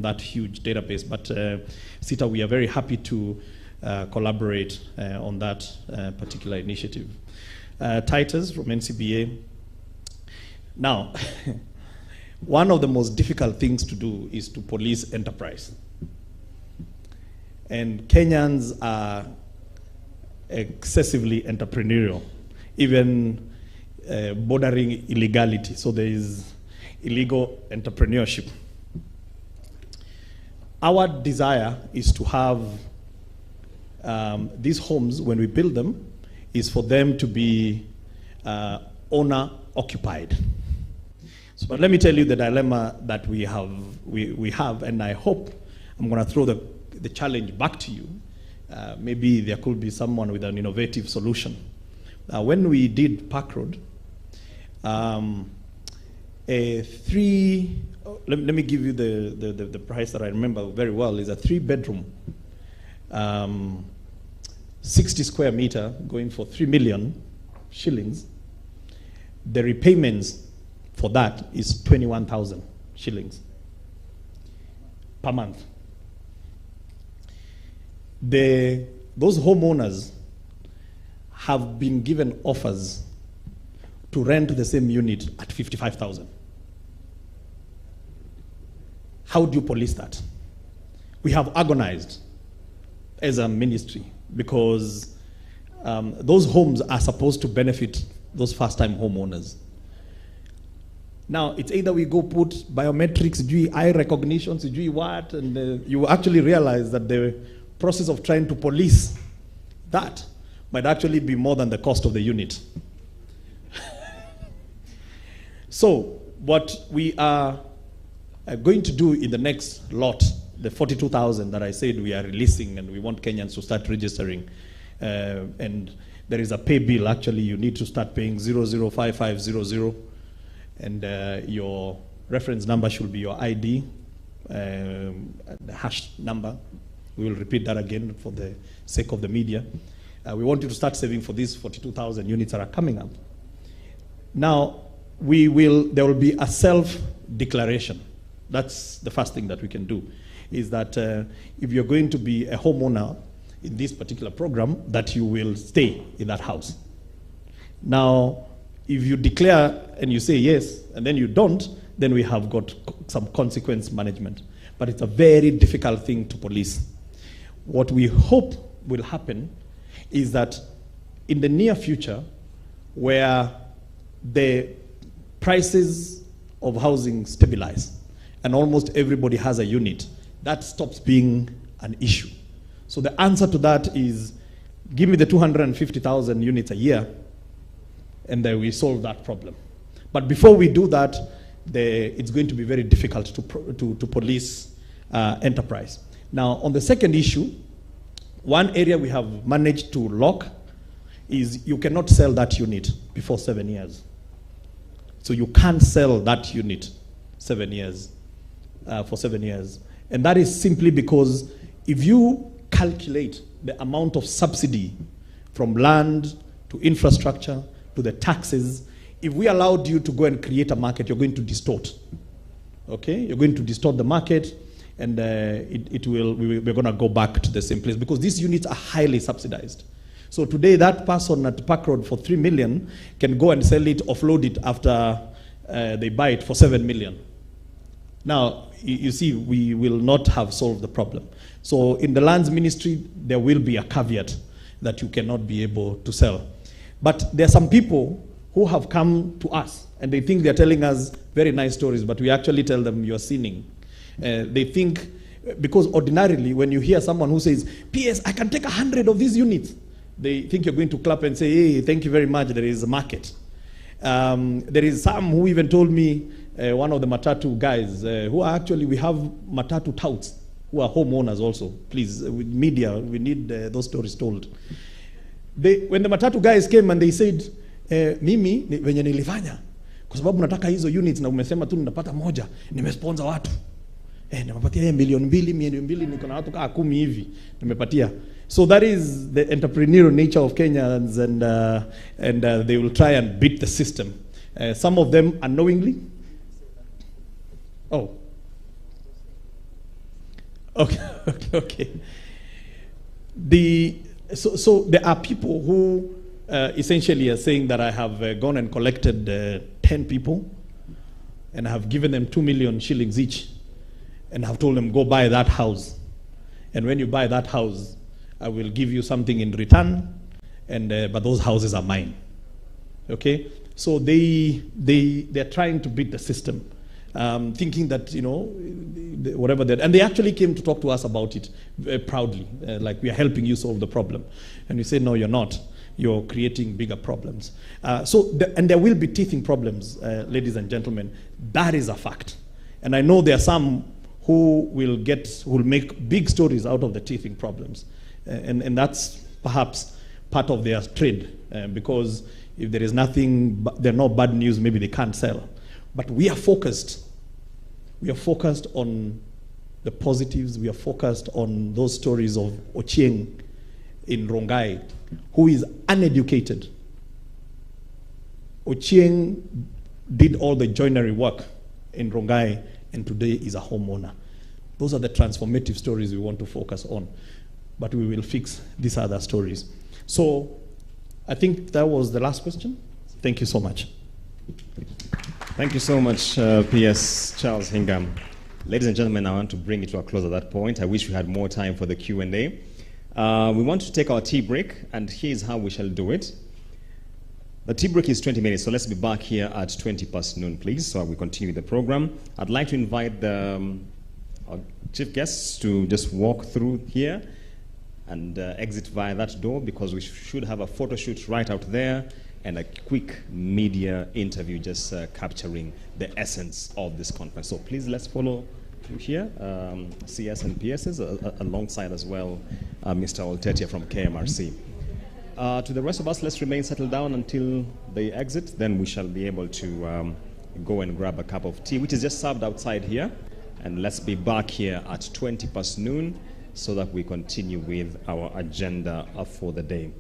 that huge database. But SITA, we are very happy to collaborate on that particular initiative. Titus from NCBA. Now, one of the most difficult things to do is to police enterprise. And Kenyans are excessively entrepreneurial, even bordering illegality. So there is illegal entrepreneurship. Our desire is to have these homes, when we build them, is for them to be owner occupied. So, but let me tell you the dilemma that we have, and I hope I'm going to throw the challenge back to you. Maybe there could be someone with an innovative solution. When we did Park Road, let me give you the price that I remember very well. Is a 3-bedroom, 60 square meter, going for 3 million shillings. The repayments for that is 21,000 shillings per month. Those homeowners have been given offers to rent the same unit at 55,000. How do you police that? We have agonized as a ministry, because those homes are supposed to benefit those first-time homeowners. Now, it's either we go put biometrics, eye recognition, what, and you actually realize that the process of trying to police that might actually be more than the cost of the unit. So, what we are going to do in the next lot the 42,000 that I said we are releasing, and we want Kenyans to start registering. And there is a pay bill. Actually, you need to start paying 005500, and your reference number should be your ID, the hash number. We will repeat that again for the sake of the media. We want you to start saving for these 42,000 units that are coming up. Now, there will be a self-declaration. That's the first thing that we can do, is that if you're going to be a homeowner in this particular program, that you will stay in that house. Now, if you declare and you say yes, and then you don't, then we have got some consequence management. But it's a very difficult thing to police. What we hope will happen is that in the near future, where the prices of housing stabilize and almost everybody has a unit, that stops being an issue. So the answer to that is, give me the 250,000 units a year, and then we solve that problem. But before we do that, it's going to be very difficult to police enterprise. Now, on the second issue, one area we have managed to lock is you cannot sell that unit before 7 years. So you can't sell that unit 7 years, for 7 years. And that is simply because if you calculate the amount of subsidy from land to infrastructure to the taxes, if we allowed you to go and create a market, you're going to distort. Okay? You're going to distort the market, and we're going to go back to the same place, because these units are highly subsidized. So today, that person at Park Road for 3 million can go and sell it, offload it after they buy it for 7 million. Now, you see, we will not have solved the problem. So in the lands ministry, there will be a caveat that you cannot be able to sell. But there are some people who have come to us, and they think they're telling us very nice stories, but we actually tell them you're sinning. They think, because ordinarily when you hear someone who says, PS, I can take 100 of these units, they think you're going to clap and say, hey, thank you very much, there is a market. There is some who even told me, one of the Matatu guys, who are actually, we have Matatu touts, who are homeowners also. Please, with media, we need those stories told. When the Matatu guys came and they said, mimi, venye nilifanya, kwa sababu nataka hizo units na umesema tu ninapata moja, nimesponsor watu. Nimepatia yeye milioni mbili, niko na watu kaa 10 hivi, nimepatia. So that is the entrepreneurial nature of Kenyans, and they will try and beat the system. Some of them unknowingly. Oh. Okay. So there are people who essentially are saying that I have gone and collected 10 people and have given them 2 million shillings each and have told them, go buy that house. And when you buy that house, I will give you something in return, and but those houses are mine. Okay? So they're trying to beat the system, thinking that, whatever that, and they actually came to talk to us about it proudly, like we are helping you solve the problem. And we say, no, you're not. You're creating bigger problems. And there will be teething problems, ladies and gentlemen. That is a fact. And I know there are some who will make big stories out of the teething problems. And that's perhaps part of their trade, because if there is nothing, there are no bad news, maybe they can't sell. But we are focused. We are focused on the positives. We are focused on those stories of Ochieng in Rongai, who is uneducated. Ochieng did all the joinery work in Rongai, and today is a homeowner. Those are the transformative stories we want to focus on. But we will fix these other stories. So I think that was the last question. Thank you so much. Thank you so much, PS Charles Hingam. Ladies and gentlemen, I want to bring it to a close at that point. I wish we had more time for the Q&A. We want to take our tea break, and here's how we shall do it. The tea break is 20 minutes, so let's be back here at 20 past noon, please, so we continue the program. I'd like to invite our chief guests to just walk through here and exit via that door, because we should have a photo shoot right out there and a quick media interview just capturing the essence of this conference. So please, let's follow through here, CS and PSs, alongside as well Mr. Oltetia from KMRC. To the rest of us, let's remain settled down until they exit. Then we shall be able to go and grab a cup of tea, which is just served outside here. And let's be back here at 20 past noon so that we continue with our agenda for the day.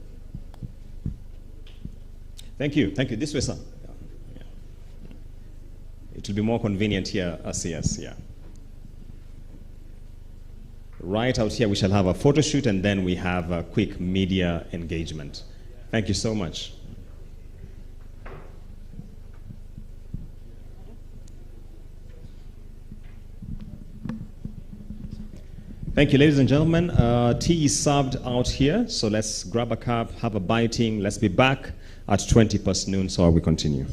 Thank you. Thank you. This way, sir. Yeah. It will be more convenient here, CS. Yeah. Right out here, we shall have a photo shoot, and then we have a quick media engagement. Thank you so much. Thank you, ladies and gentlemen. Tea is served out here, so let's grab a cup, have a biting. Let's be back at 20 past noon, so we continue.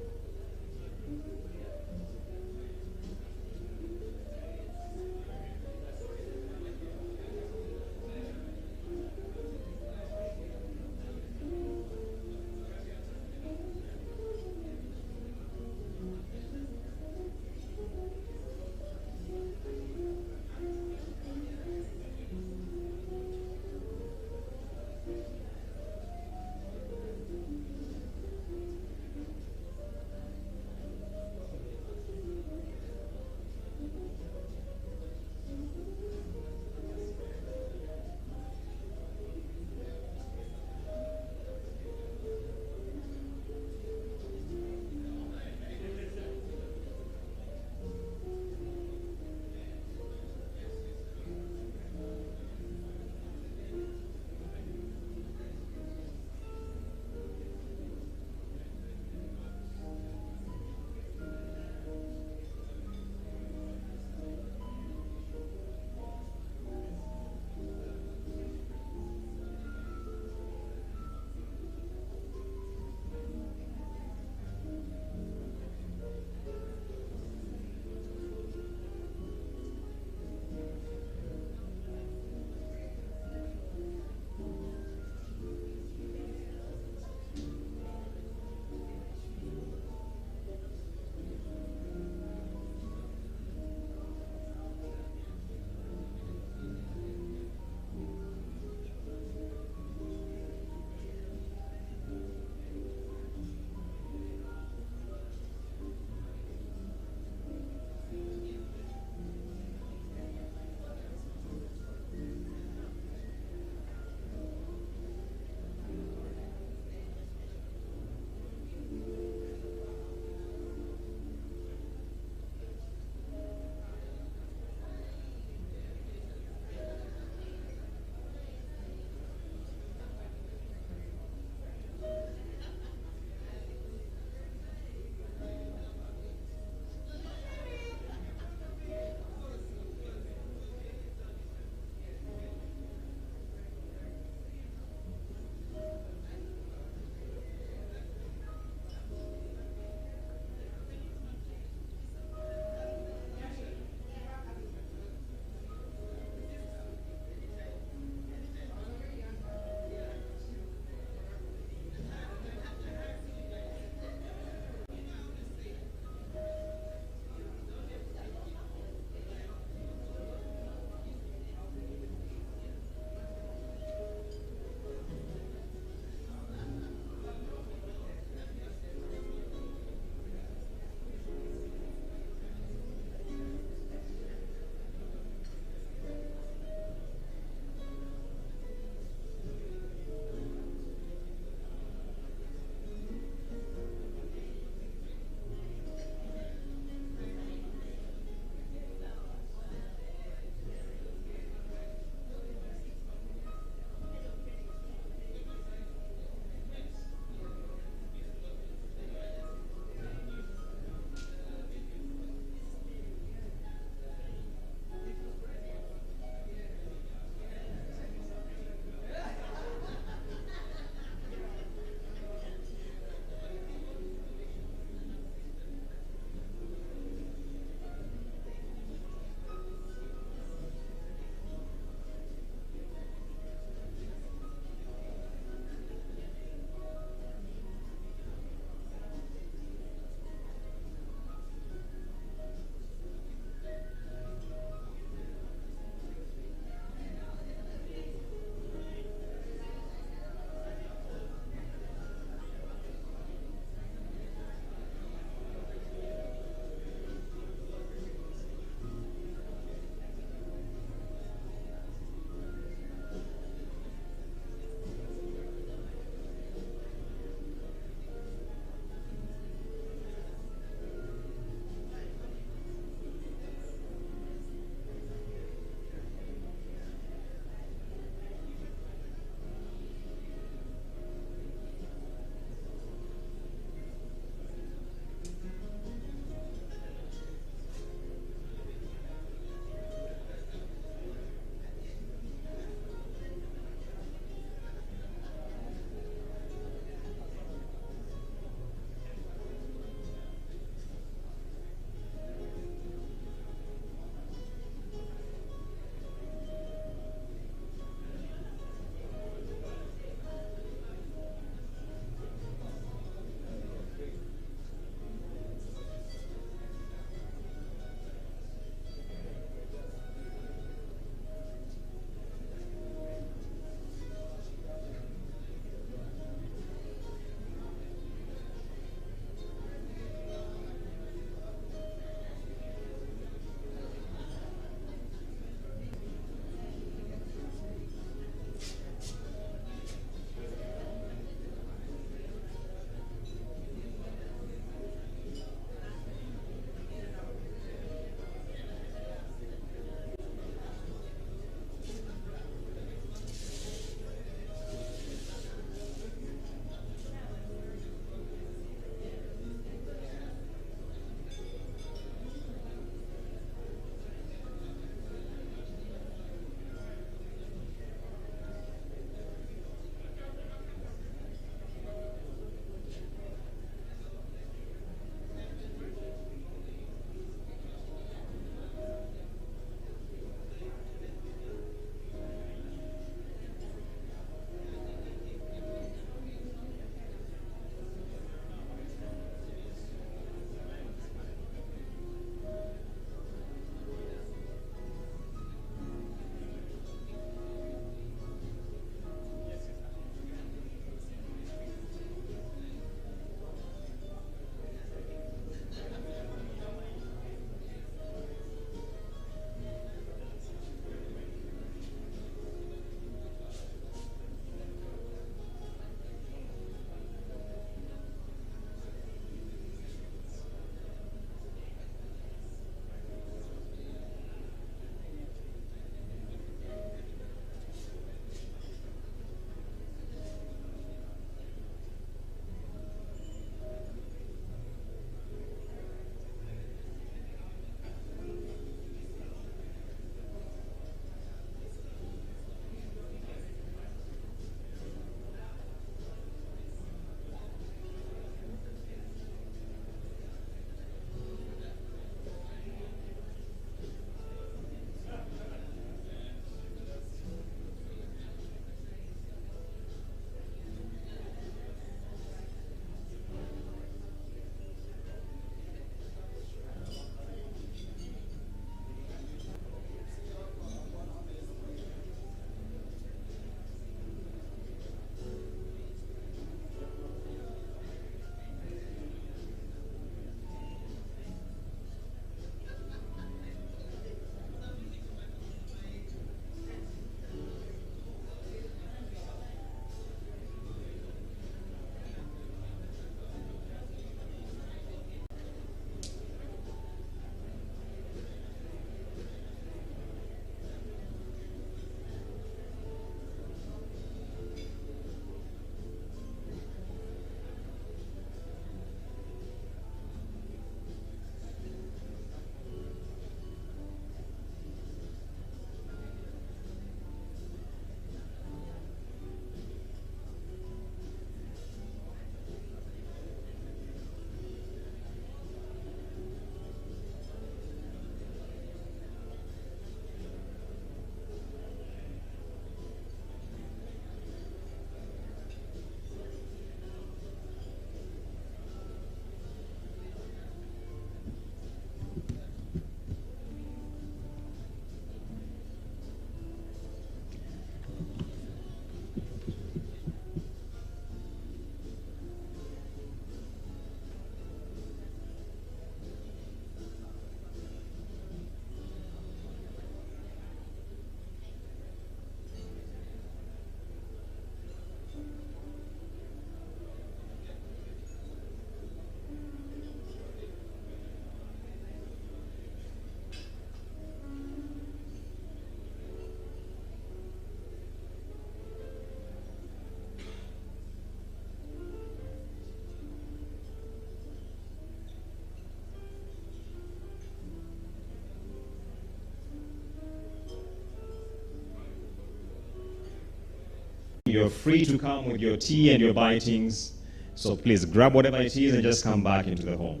You're free to come with your tea and your bitings. So please grab whatever it is and just come back into the hall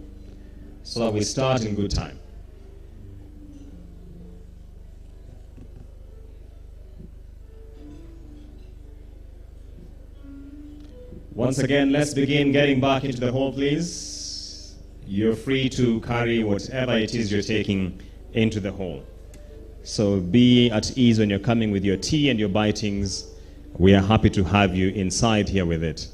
so that we start in good time. Once again, let's begin getting back into the hall, please. You're free to carry whatever it is you're taking into the hall. So be at ease when you're coming with your tea and your bitings. We are happy to have you inside here with it.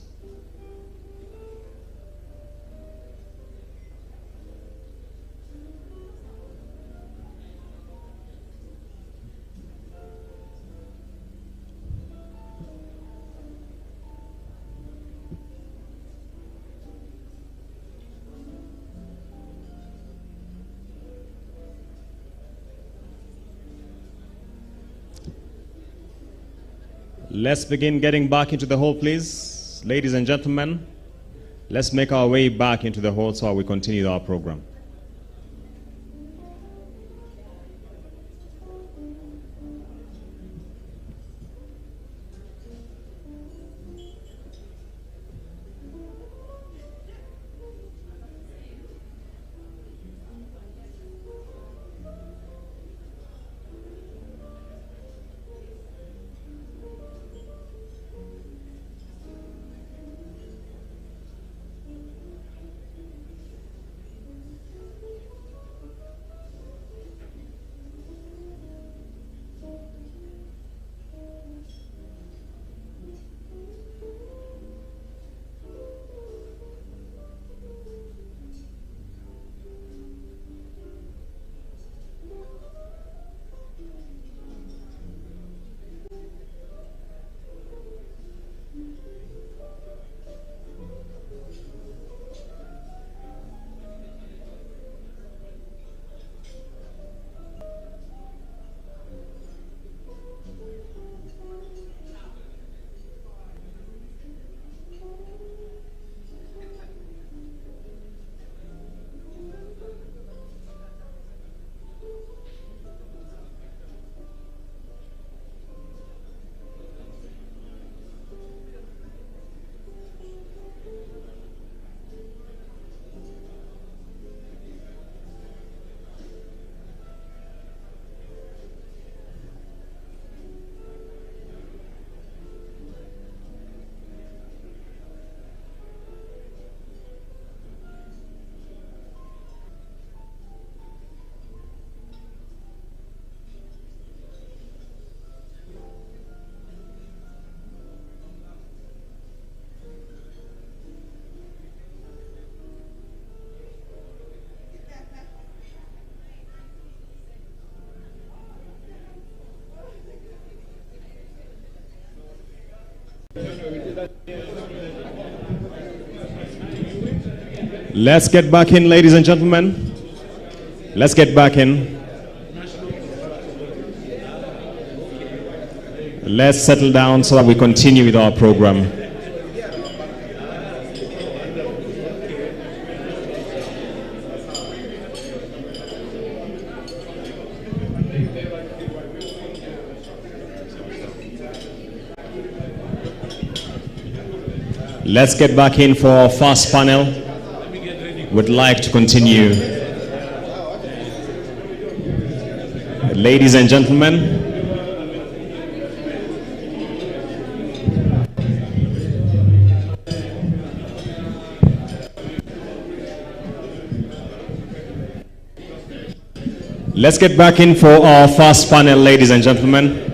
Let's begin getting back into the hall, please. Ladies and gentlemen, let's make our way back into the hall so we continue our program. Let's get back in, ladies and gentlemen. Let's get back in. Let's settle down so that we continue with our program. Let's get back in for our first panel. Would like to continue. Ladies and gentlemen, let's get back in for our first panel, ladies and gentlemen.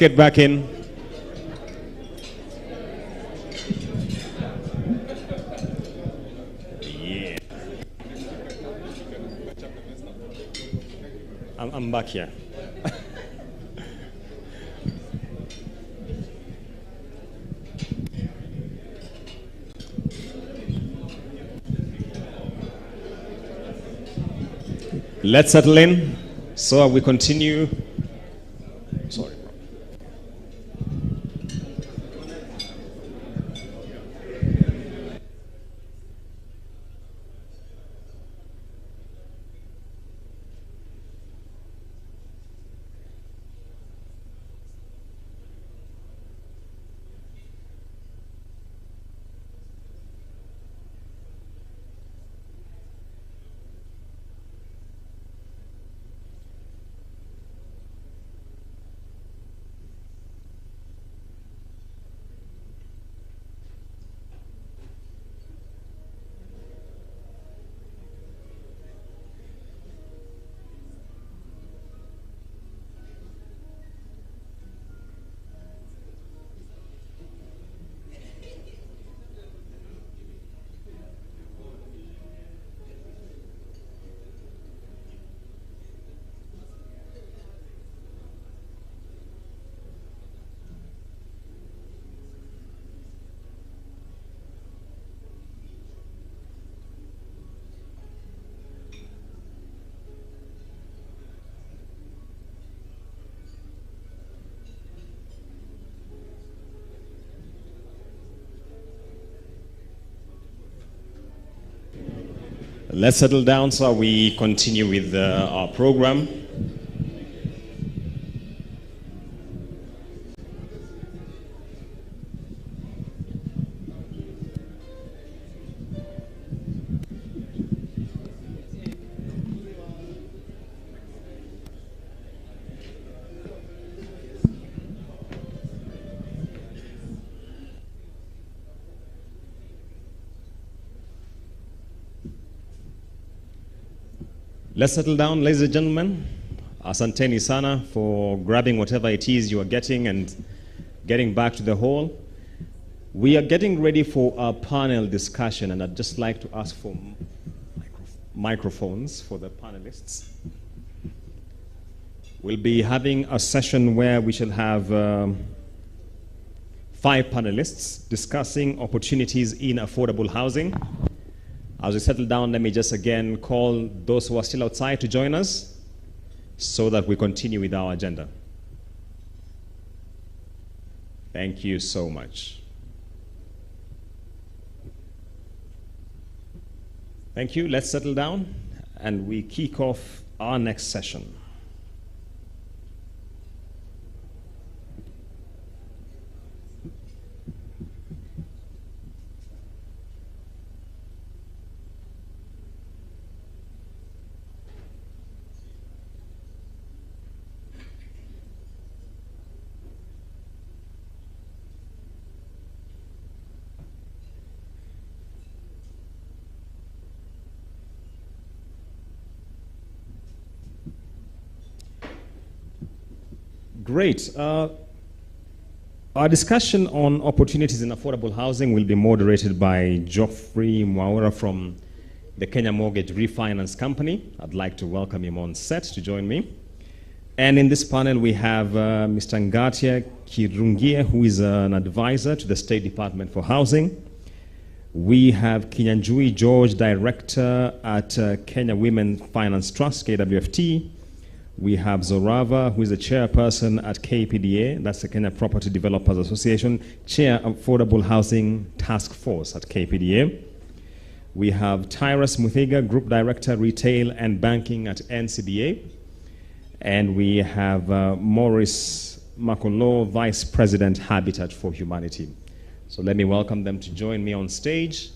Let's get back in. Yeah. I'm back here. Let's settle in. So we continue. Sorry. Let's settle down so we continue with our program. Let's settle down, ladies and gentlemen. Asanteni sana for grabbing whatever it is you are getting and getting back to the hall. We are getting ready for our panel discussion, and I'd just like to ask for microphones for the panelists. We'll be having a session where we shall have 5 panelists discussing opportunities in affordable housing. As we settle down, let me just again call those who are still outside to join us so that we continue with our agenda. Thank you so much. Thank you. Let's settle down and we kick off our next session. Great. Our discussion on opportunities in affordable housing will be moderated by Geoffrey Mwaura from the Kenya Mortgage Refinance Company. I'd like to welcome him on set to join me. And in this panel, we have Mr. Ngatia Kirungia, who is an advisor to the State Department for Housing. We have Kinyanjui George, Director at Kenya Women Finance Trust, KWFT. We have Zorava, who is the chairperson at KPDA, that's the Kenya Property Developers Association, Chair Affordable Housing Task Force at KPDA. We have Tyrus Muthiga, Group Director, Retail and Banking at NCBA. And we have Maurice Makolo, Vice President, Habitat for Humanity. So let me welcome them to join me on stage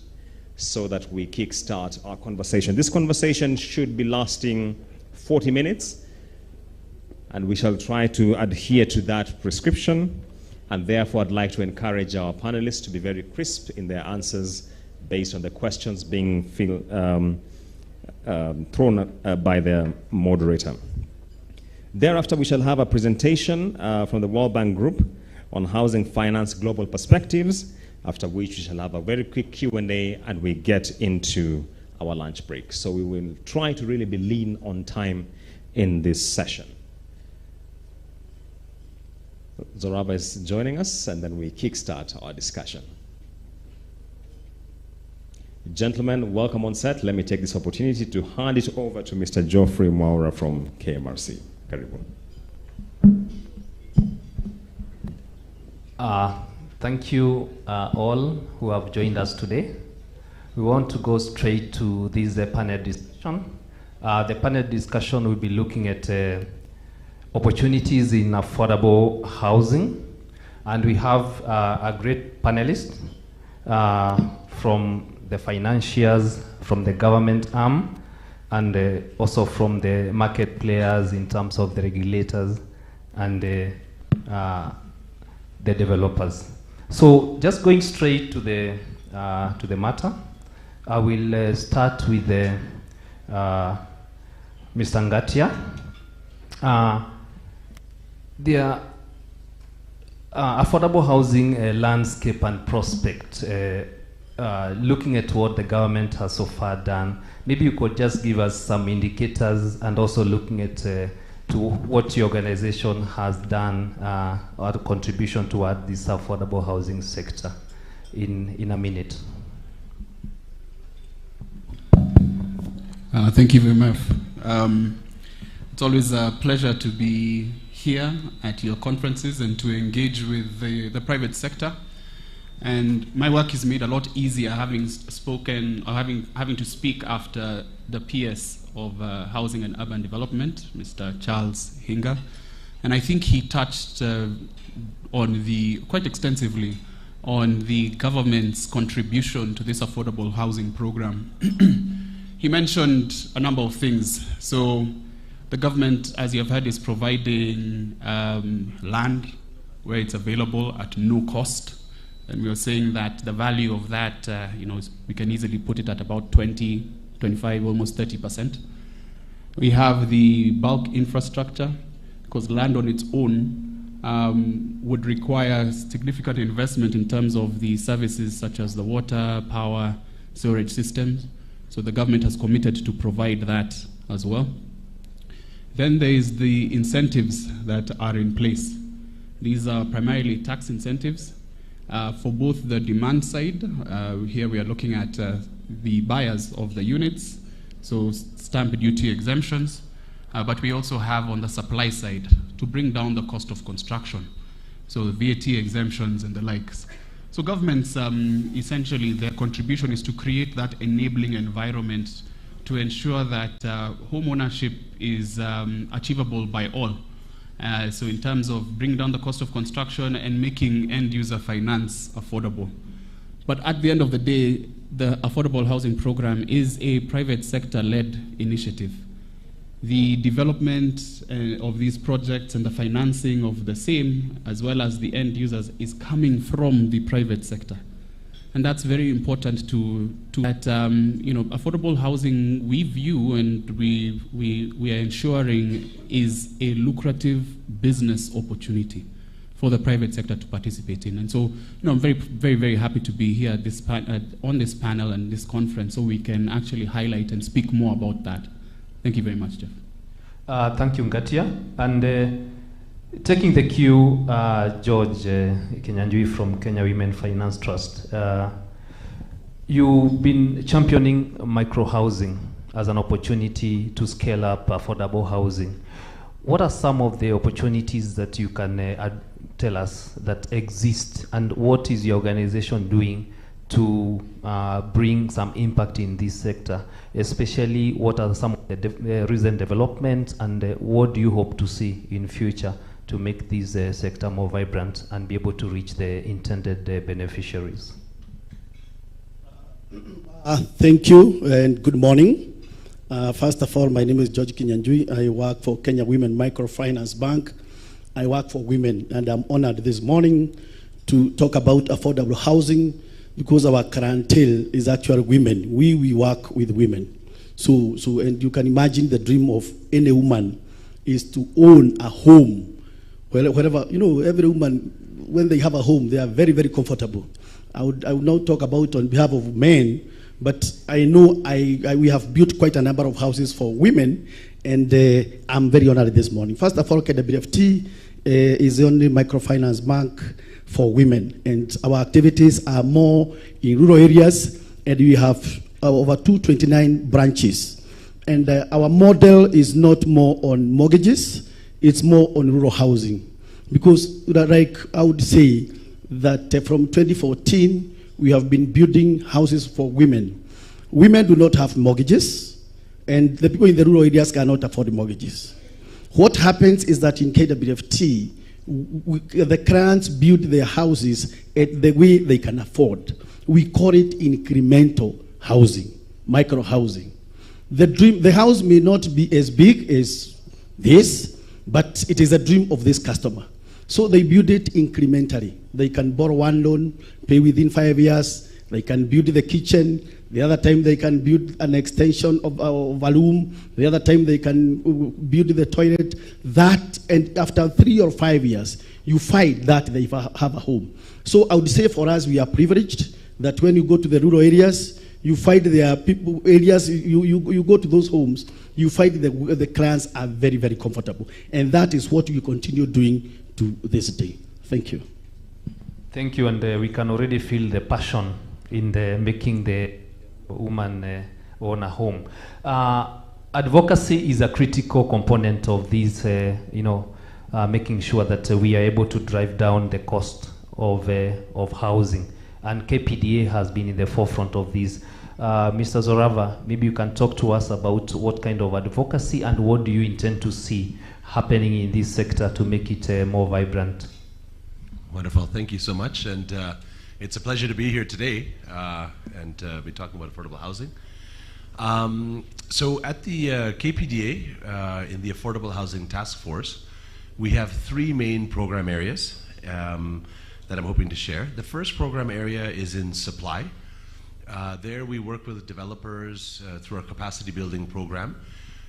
so that we kickstart our conversation. This conversation should be lasting 40 minutes. And we shall try to adhere to that prescription. And therefore, I'd like to encourage our panelists to be very crisp in their answers based on the questions being thrown by the moderator. Thereafter, we shall have a presentation from the World Bank Group on housing finance global perspectives, after which we shall have a very quick Q&A and we get into our lunch break. So we will try to really be lean on time in this session. Zoraba is joining us, and then we kickstart our discussion. Gentlemen, welcome on set. Let me take this opportunity to hand it over to Mr. Geoffrey Mwaura from KMRC. Karibu. Thank you all who have joined us today. We want to go straight to this panel discussion. The panel discussion will be looking at opportunities in affordable housing. And we have a great panelist from the financiers, from the government arm, and also from the market players in terms of the regulators and the developers. So just going straight to the matter, I will start with Mr. Ngatia. The affordable housing landscape and prospect, looking at what the government has so far done, maybe you could just give us some indicators, and also looking at to what your organization has done or the contribution toward this affordable housing sector in a minute. Thank you very much. It's always a pleasure to be here at your conferences and to engage with the private sector. And my work is made a lot easier having spoken or having to speak after the PS of Housing and Urban Development, Mr. Charles Hinga. And I think he touched quite extensively on the government's contribution to this affordable housing program. He mentioned a number of things. So the government, as you have heard, is providing land where it's available at no cost. And we are saying that the value of that, we can easily put it at about 20, 25, almost 30%. We have the bulk infrastructure, because land on its own would require significant investment in terms of the services such as the water, power, sewerage systems. So the government has committed to provide that as well. Then there is the incentives that are in place. These are primarily tax incentives. For both the demand side, here we are looking at the buyers of the units, so stamp duty exemptions, but we also have on the supply side to bring down the cost of construction, so VAT exemptions and the likes. So governments, essentially their contribution is to create that enabling environment to ensure that home ownership is achievable by all. So in terms of bringing down the cost of construction and making end-user finance affordable. But at the end of the day, the affordable housing program is a private sector-led initiative. The development of these projects and the financing of the same, as well as the end users, is coming from the private sector. And that's very important to that, affordable housing we view and we are ensuring is a lucrative business opportunity for the private sector to participate in. And so, I'm very, very, very happy to be here at on this panel and this conference so we can actually highlight and speak more about that. Thank you very much, Jeff. Thank you, Ngatia. And taking the cue, George Kinyanjui from Kenya Women Finance Trust. You've been championing micro-housing as an opportunity to scale up affordable housing. What are some of the opportunities that you can tell us that exist, and what is your organization doing to bring some impact in this sector? Especially, what are some of the recent developments, and what do you hope to see in future to make this sector more vibrant and be able to reach the intended beneficiaries? Thank you and good morning. First of all, my name is George Kinyanjui. I work for Kenya Women Microfinance Bank. I work for women, and I'm honored this morning to talk about affordable housing because our clientele is actually women. We work with women. So and you can imagine the dream of any woman is to own a home. Wherever, every woman, when they have a home, they are very, very comfortable. I would not talk about on behalf of men, but I know we have built quite a number of houses for women, And I'm very honored this morning. First of all, KWFT is the only microfinance bank for women. And our activities are more in rural areas. And we have over 229 branches. And our model is not more on mortgages. It's more on rural housing. Because, like I would say, that from 2014, we have been building houses for women. Women do not have mortgages, and the people in the rural areas cannot afford mortgages. What happens is that in KWFT, the clients build their houses at the way they can afford. We call it incremental housing, micro housing. The house may not be as big as this, but it is a dream of this customer. So they build it incrementally. They can borrow one loan, pay within 5 years. They can build the kitchen. The other time they can build an extension of a room. The other time they can build the toilet. That, and after 3 or 5 years, you find that they have a home. So I would say for us, we are privileged that when you go to the rural areas, you find there are people, areas, you go to those homes, you find the clients are very, very comfortable. And that is what we continue doing to this day. Thank you. Thank you, and we can already feel the passion in making the woman own a home. Advocacy is a critical component of this, making sure that we are able to drive down the cost of housing. And KPDA has been in the forefront of this. Mr. Zorava, maybe you can talk to us about what kind of advocacy and what do you intend to see happening in this sector to make it more vibrant. Wonderful, thank you so much. And it's a pleasure to be here today and be talking about affordable housing. So at the KPDA, in the Affordable Housing Task Force, we have 3 main program areas that I'm hoping to share. The first program area is in supply. There we work with developers through our capacity building program.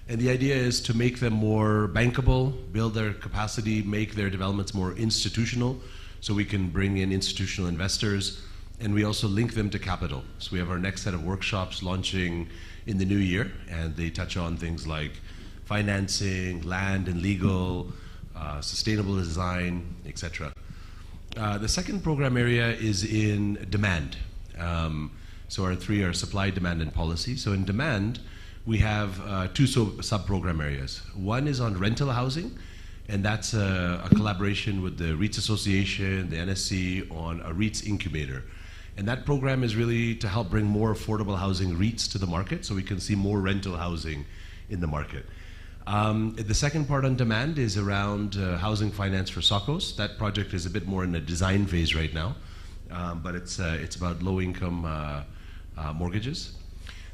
And the idea is to make them more bankable, build their capacity, make their developments more institutional, so we can bring in institutional investors, and we also link them to capital. So we have our next set of workshops launching in the new year, and they touch on things like financing, land and legal, sustainable design, etc. The second program area is in demand. So our 3 are supply, demand, and policy. So in demand, we have 2 sub-program areas. One is on rental housing, and that's a collaboration with the REITs Association, the NSC, on a REITs incubator. And that program is really to help bring more affordable housing REITs to the market so we can see more rental housing in the market. The second part on demand is around housing finance for SACCOs. That project is a bit more in the design phase right now, but it's about low-income mortgages.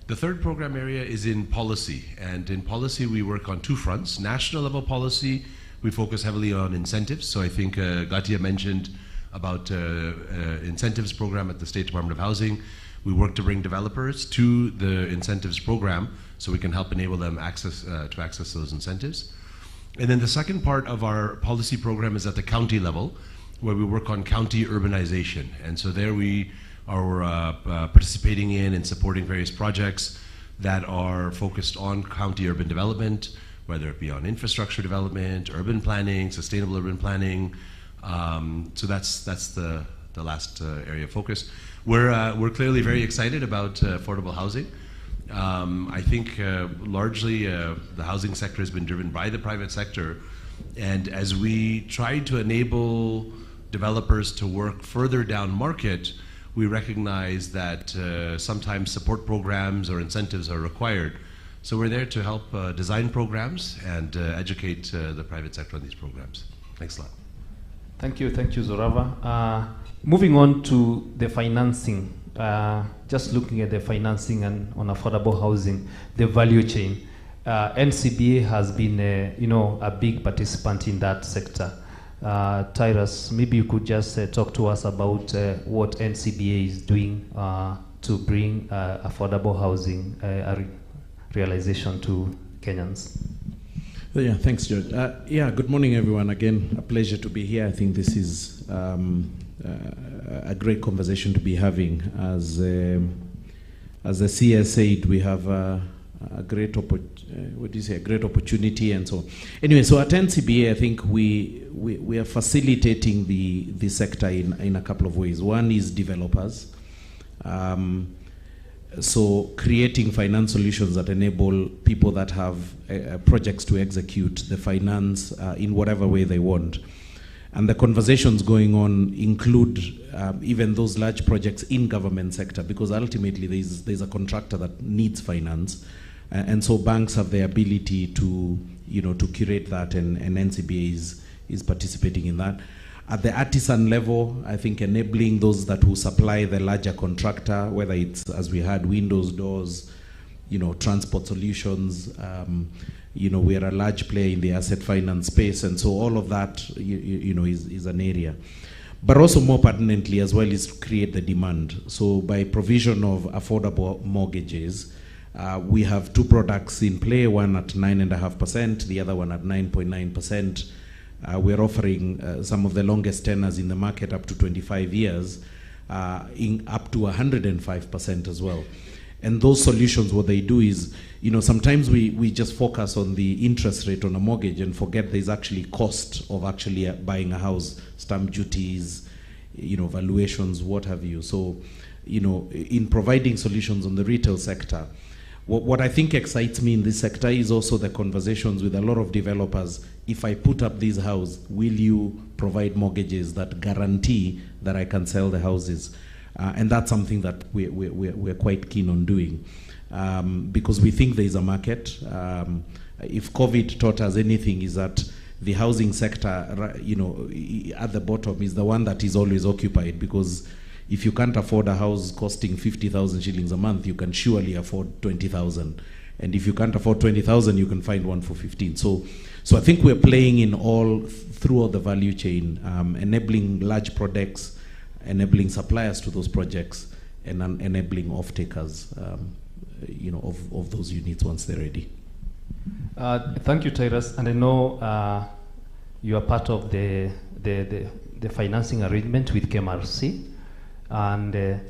The third program area is in policy, and in policy we work on 2 fronts. National level policy, we focus heavily on incentives. So I think Gatia mentioned about incentives program at the State Department of Housing. We work to bring developers to the incentives program so we can help enable them to access those incentives. And then the second part of our policy program is at the county level, where we work on county urbanization. And so there we are participating in and supporting various projects that are focused on county urban development, whether it be on infrastructure development, urban planning, sustainable urban planning. So that's the last area of focus. We're clearly very excited about affordable housing. I think largely the housing sector has been driven by the private sector, and as we try to enable developers to work further down market, we recognize that sometimes support programs or incentives are required. So we're there to help design programs and educate the private sector on these programs. Thanks a lot. Thank you, Zorava. Moving on to the financing, just looking at the financing and on affordable housing, the value chain. NCBA has been a big participant in that sector. Tyrus, maybe you could just talk to us about what NCBA is doing to bring affordable housing realization to Kenyans. Yeah, thanks, George. Good morning, everyone. Again, a pleasure to be here. I think this is a great conversation to be having. As the CS said, we have a a great opportunity and so on. Anyway, so at NCBA, I think we are facilitating the sector in a couple of ways. One is developers. So creating finance solutions that enable people that have projects to execute the finance in whatever way they want. And the conversations going on include even those large projects in government sector, because ultimately there's a contractor that needs finance. And so banks have the ability to, to curate that, and NCBA is participating in that. At the artisan level, I think enabling those that will supply the larger contractor, whether it's, as we had, windows, doors, transport solutions. We are a large player in the asset finance space, and so all of that, is an area. But also more pertinently as well is to create the demand. So by provision of affordable mortgages, we have two products in play, one at 9.5%, the other one at 9.9%. We're offering some of the longest tenors in the market, up to 25 years, up to 105% as well. And those solutions, what they do is, sometimes we just focus on the interest rate on a mortgage and forget there's actually cost of actually buying a house, stamp duties, valuations, what have you. So, in providing solutions on the retail sector, what I think excites me in this sector is also the conversations with a lot of developers. If I put up this house, will you provide mortgages that guarantee that I can sell the houses? And that's something that we're quite keen on doing, because we think there is a market. If COVID taught us anything, is that the housing sector, at the bottom is the one that is always occupied, because if you can't afford a house costing 50,000 shillings a month, you can surely afford 20,000. And if you can't afford 20,000, you can find one for 15. So I think we're playing in all throughout the value chain, enabling large products, enabling suppliers to those projects, and enabling off-takers, of those units once they're ready. Thank you, Tyrus. And I know you are part of the financing arrangement with KMRC, and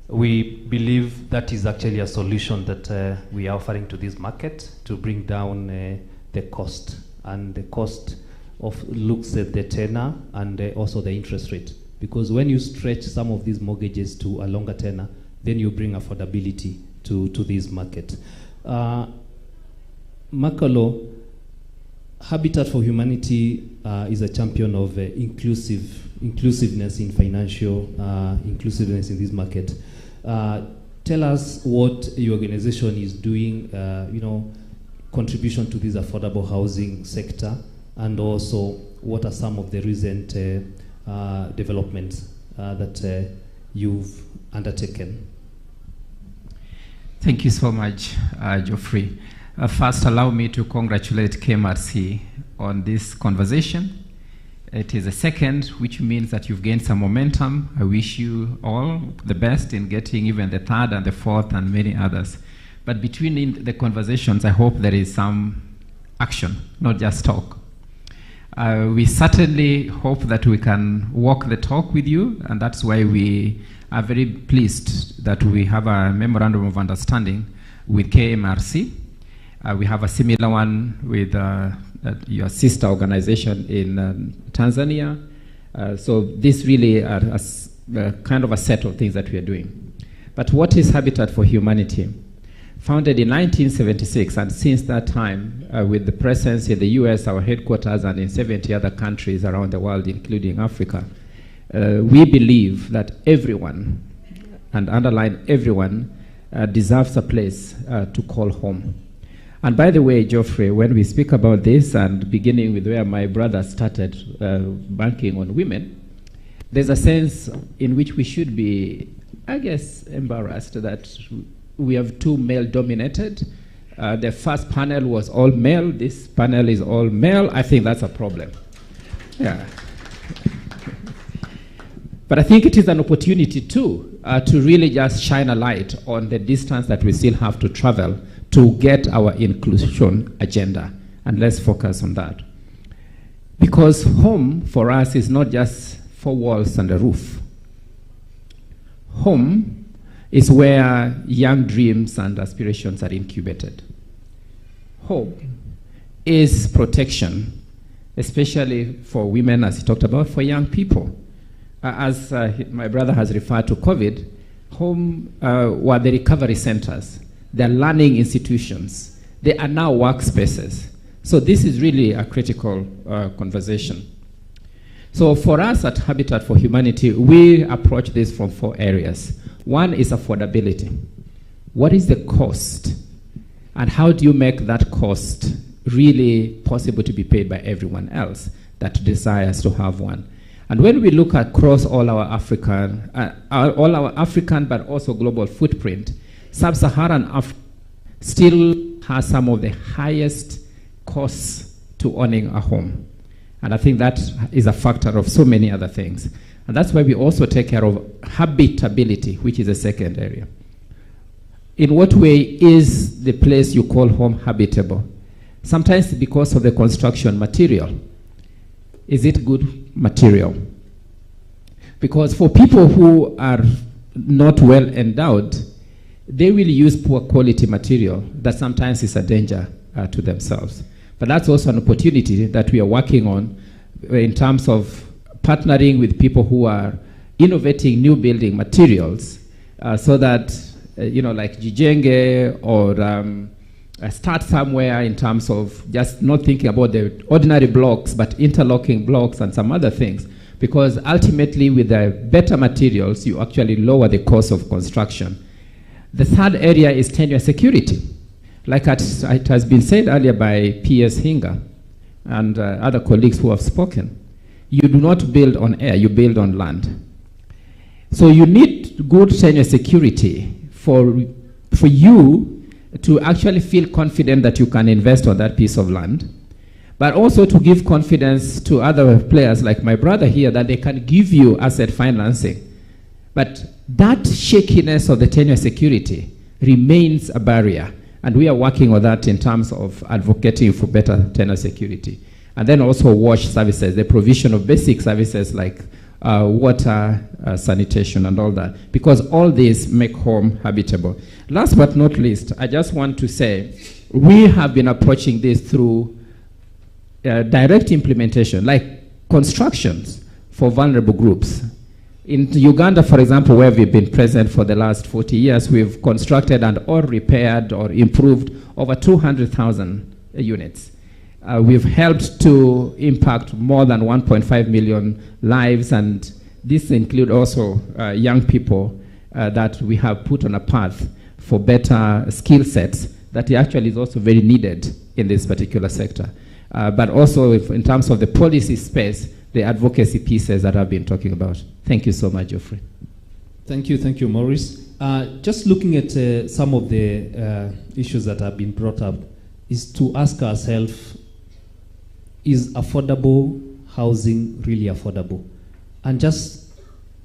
we believe that is actually a solution that we are offering to this market to bring down the cost. And the cost looks at the tenor and also the interest rate. Because when you stretch some of these mortgages to a longer tenor, then you bring affordability to this market. Makalo, Habitat for Humanity is a champion of inclusiveness in financial inclusiveness in this market. Tell us what your organization is doing, contribution to this affordable housing sector, and also what are some of the recent developments that you've undertaken. Thank you so much, Geoffrey. First, allow me to congratulate KMRC on this conversation. It is a second, which means that you've gained some momentum. I wish you all the best in getting even the third and the fourth and many others. But between the conversations, I hope there is some action, not just talk. We certainly hope that we can walk the talk with you, and that's why we are very pleased that we have a memorandum of understanding with KMRC. We have a similar one with your sister organization in Tanzania. So this really are kind of a set of things that we are doing. But what is Habitat for Humanity? Founded in 1976, and since that time, with the presence in the US, our headquarters, and in 70 other countries around the world, including Africa, we believe that everyone, and underline everyone, deserves a place to call home. And by the way, Geoffrey, when we speak about this, and beginning with where my brother started banking on women, there's a sense in which we should be, I guess, embarrassed that we have too male-dominated. The first panel was all male. This panel is all male. I think that's a problem. Yeah. But I think it is an opportunity, too, to really just shine a light on the distance that we still have to travel to get our inclusion agenda. And let's focus on that. Because home, for us, is not just four walls and a roof. Home is where young dreams and aspirations are incubated. Hope is protection, especially for women, as he talked about, for young people. As my brother has referred to COVID, home were the recovery centers. They're learning institutions. They are now workspaces. So this is really a critical conversation. So for us at Habitat for Humanity, we approach this from 4 areas. One is affordability. What is the cost? And how do you make that cost really possible to be paid by everyone else that desires to have one? And when we look across all our African but also global footprint, Sub-Saharan Africa still has some of the highest costs to owning a home. And I think that is a factor of so many other things. And that's why we also take care of habitability, which is the second area. In what way is the place you call home habitable? Sometimes because of the construction material. Is it good material? Because for people who are not well endowed, they will use poor quality material that sometimes is a danger to themselves. But that's also an opportunity that we are working on in terms of partnering with people who are innovating new building materials so that, like Jijenge or start somewhere in terms of just not thinking about the ordinary blocks, but interlocking blocks and some other things. Because ultimately, with the better materials, you actually lower the cost of construction. The third area is tenure security. Like it has been said earlier by P.S. Hinga and other colleagues who have spoken, you do not build on air, you build on land. So you need good tenure security for you to actually feel confident that you can invest on that piece of land, but also to give confidence to other players like my brother here that they can give you asset financing. But that shakiness of the tenure security remains a barrier. And we are working on that in terms of advocating for better tenure security. And then also WASH services, the provision of basic services like water, sanitation, and all that. Because all these make home habitable. Last but not least, I just want to say, we have been approaching this through direct implementation, like constructions for vulnerable groups. In Uganda, for example, where we've been present for the last 40 years, we've constructed and or repaired or improved over 200,000 units. We've helped to impact more than 1.5 million lives, and this includes also young people that we have put on a path for better skill sets that actually is also very needed in this particular sector. But also in terms of the policy space, the advocacy pieces that I've been talking about. Thank you so much, Geoffrey. Thank you, Maurice. Just looking at some of the issues that have been brought up is to ask ourselves, is affordable housing really affordable? And just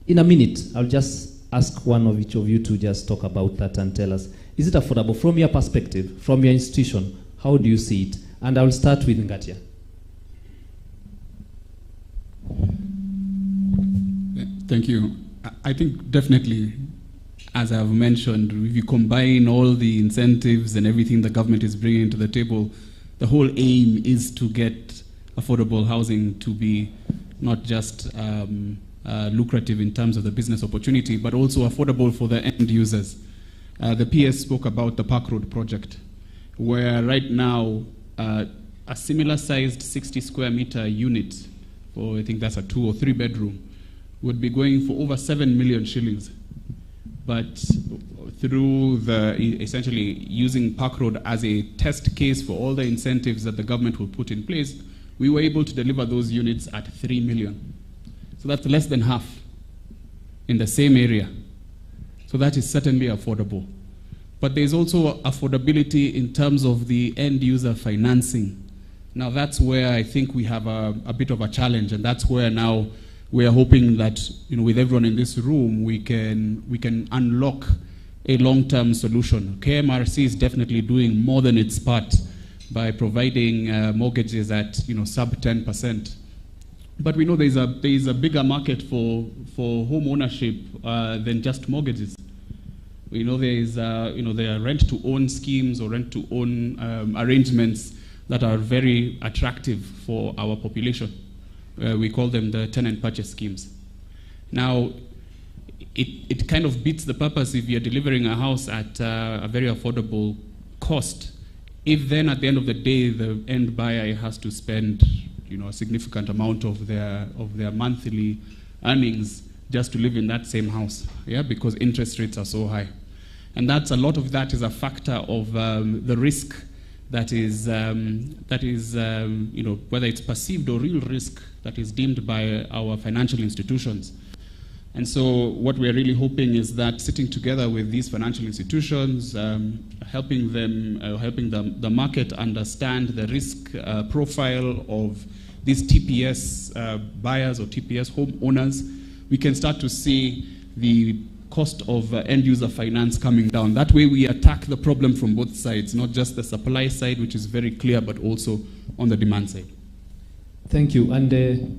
in a minute, I'll just ask one of each of you to just talk about that and tell us, is it affordable from your perspective, from your institution? How do you see it? And I'll start with Ngatia. Thank you. I think definitely, as I've mentioned, if you combine all the incentives and everything the government is bringing to the table, the whole aim is to get affordable housing to be not just lucrative in terms of the business opportunity, but also affordable for the end users. The PS spoke about the Park Road project, where right now a similar sized 60 square meter unit, for I think that's a 2 or 3 bedroom, would be going for over 7 million shillings. But through essentially using Park Road as a test case for all the incentives that the government will put in place, we were able to deliver those units at 3 million. So that's less than half in the same area. So that is certainly affordable. But there's also affordability in terms of the end user financing. Now that's where I think we have a bit of a challenge, and that's where now we are hoping that, with everyone in this room, we can unlock a long-term solution. KMRC is definitely doing more than its part by providing mortgages at sub 10%. But we know there is a bigger market for home ownership than just mortgages. We know there is, there are rent-to-own schemes or rent-to-own arrangements that are very attractive for our population. We call them the tenant purchase schemes. Now, it kind of beats the purpose if you're delivering a house at a very affordable cost. If then at the end of the day, the end buyer has to spend a significant amount of their monthly earnings just to live in that same house, because interest rates are so high. And a lot of that is a factor of the risk that is whether it's perceived or real risk that is deemed by our financial institutions. And so what we're really hoping is that sitting together with these financial institutions, helping the market understand the risk profile of these TPS buyers or TPS homeowners, we can start to see the cost of end-user finance coming down. That way we attack the problem from both sides, not just the supply side, which is very clear, but also on the demand side. Thank you. And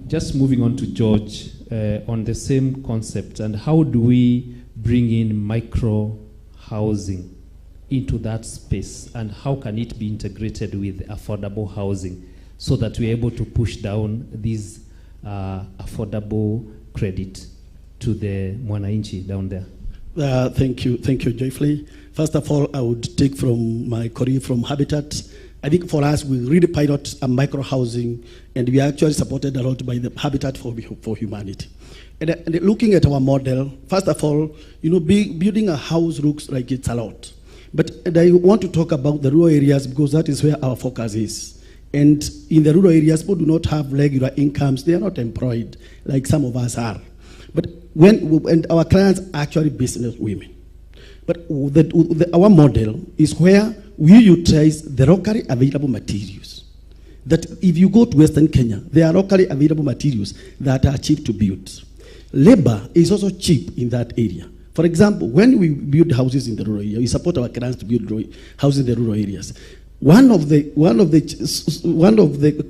just moving on to George, on the same concept, and how do we bring in micro-housing into that space, and how can it be integrated with affordable housing so that we're able to push down these affordable credit to the Mwananchi down there? Thank you, Joyfully. First of all, I would take from my colleague from Habitat. I think for us, we really pilot a micro housing, and we are actually supported a lot by the Habitat for Humanity. And looking at our model, first of all, building a house looks like it's a lot. But I want to talk about the rural areas because that is where our focus is. And in the rural areas, people do not have regular incomes. They are not employed like some of us are. But and our clients are actually business women. But our model is where we utilize the locally available materials. That if you go to Western Kenya, there are locally available materials that are cheap to build. Labor is also cheap in that area. For example, when we build houses in the rural area, we support our clients to build houses in the rural areas. One of the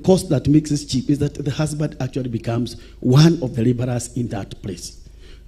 costs that makes it cheap is that the husband actually becomes one of the laborers in that place.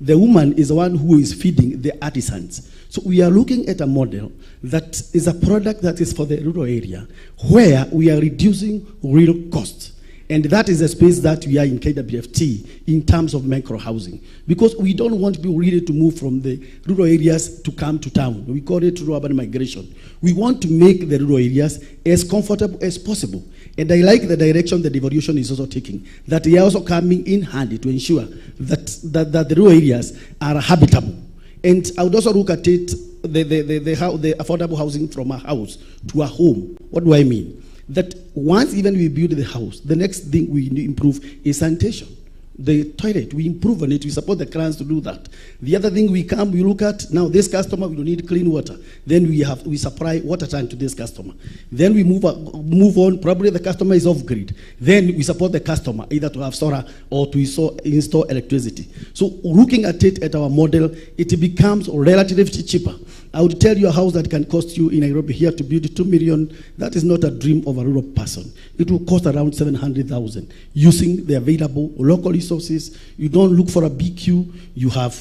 The woman is the one who is feeding the artisans. So we are looking at a model that is a product that is for the rural area, where we are reducing real costs. And that is a space that we are in KWFT in terms of micro housing. Because we don't want people really to move from the rural areas to come to town. We call it rural urban migration. We want to make the rural areas as comfortable as possible. And I like the direction the devolution is also taking, that they are also coming in handy to ensure that the rural areas are habitable. And I would also look at it, the affordable housing from a house to a home. What do I mean? That once even we build the house, the next thing we improve is sanitation. The toilet, we improve on it, we support the clients to do that. The other thing we look at, now this customer, we don't need clean water. Then we supply water tank to this customer. Then we move on, probably the customer is off grid. Then we support the customer either to have solar or to install electricity. So looking at it at our model, it becomes relatively cheaper. I would tell you a house that can cost you in Nairobi here to build 2 million, that is not a dream of a rural person. It will cost around 700,000 using the available local resources. You don't look for a big queue. You have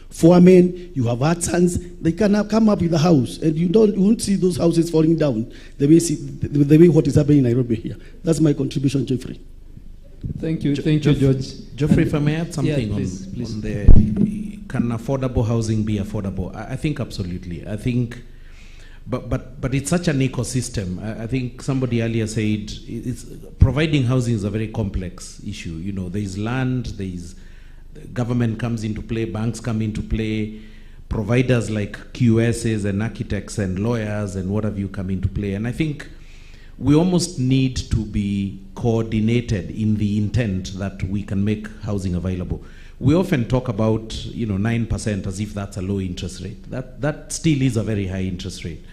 foremen, you have artisans. They can now come up with a house, and you won't see those houses falling down the way what is happening in Nairobi here. That's my contribution, Jeffrey. Thank you, George. Geoffrey, if I may add something on the can affordable housing be affordable? I think absolutely. I think, but it's such an ecosystem. I think somebody earlier said providing housing is a very complex issue. There is land, there is government comes into play, banks come into play, providers like QSs and architects and lawyers and what have you come into play. And I think we almost need to be coordinated in the intent that we can make housing available. We often talk about 9% as if that's a low interest rate. That still is a very high interest rate.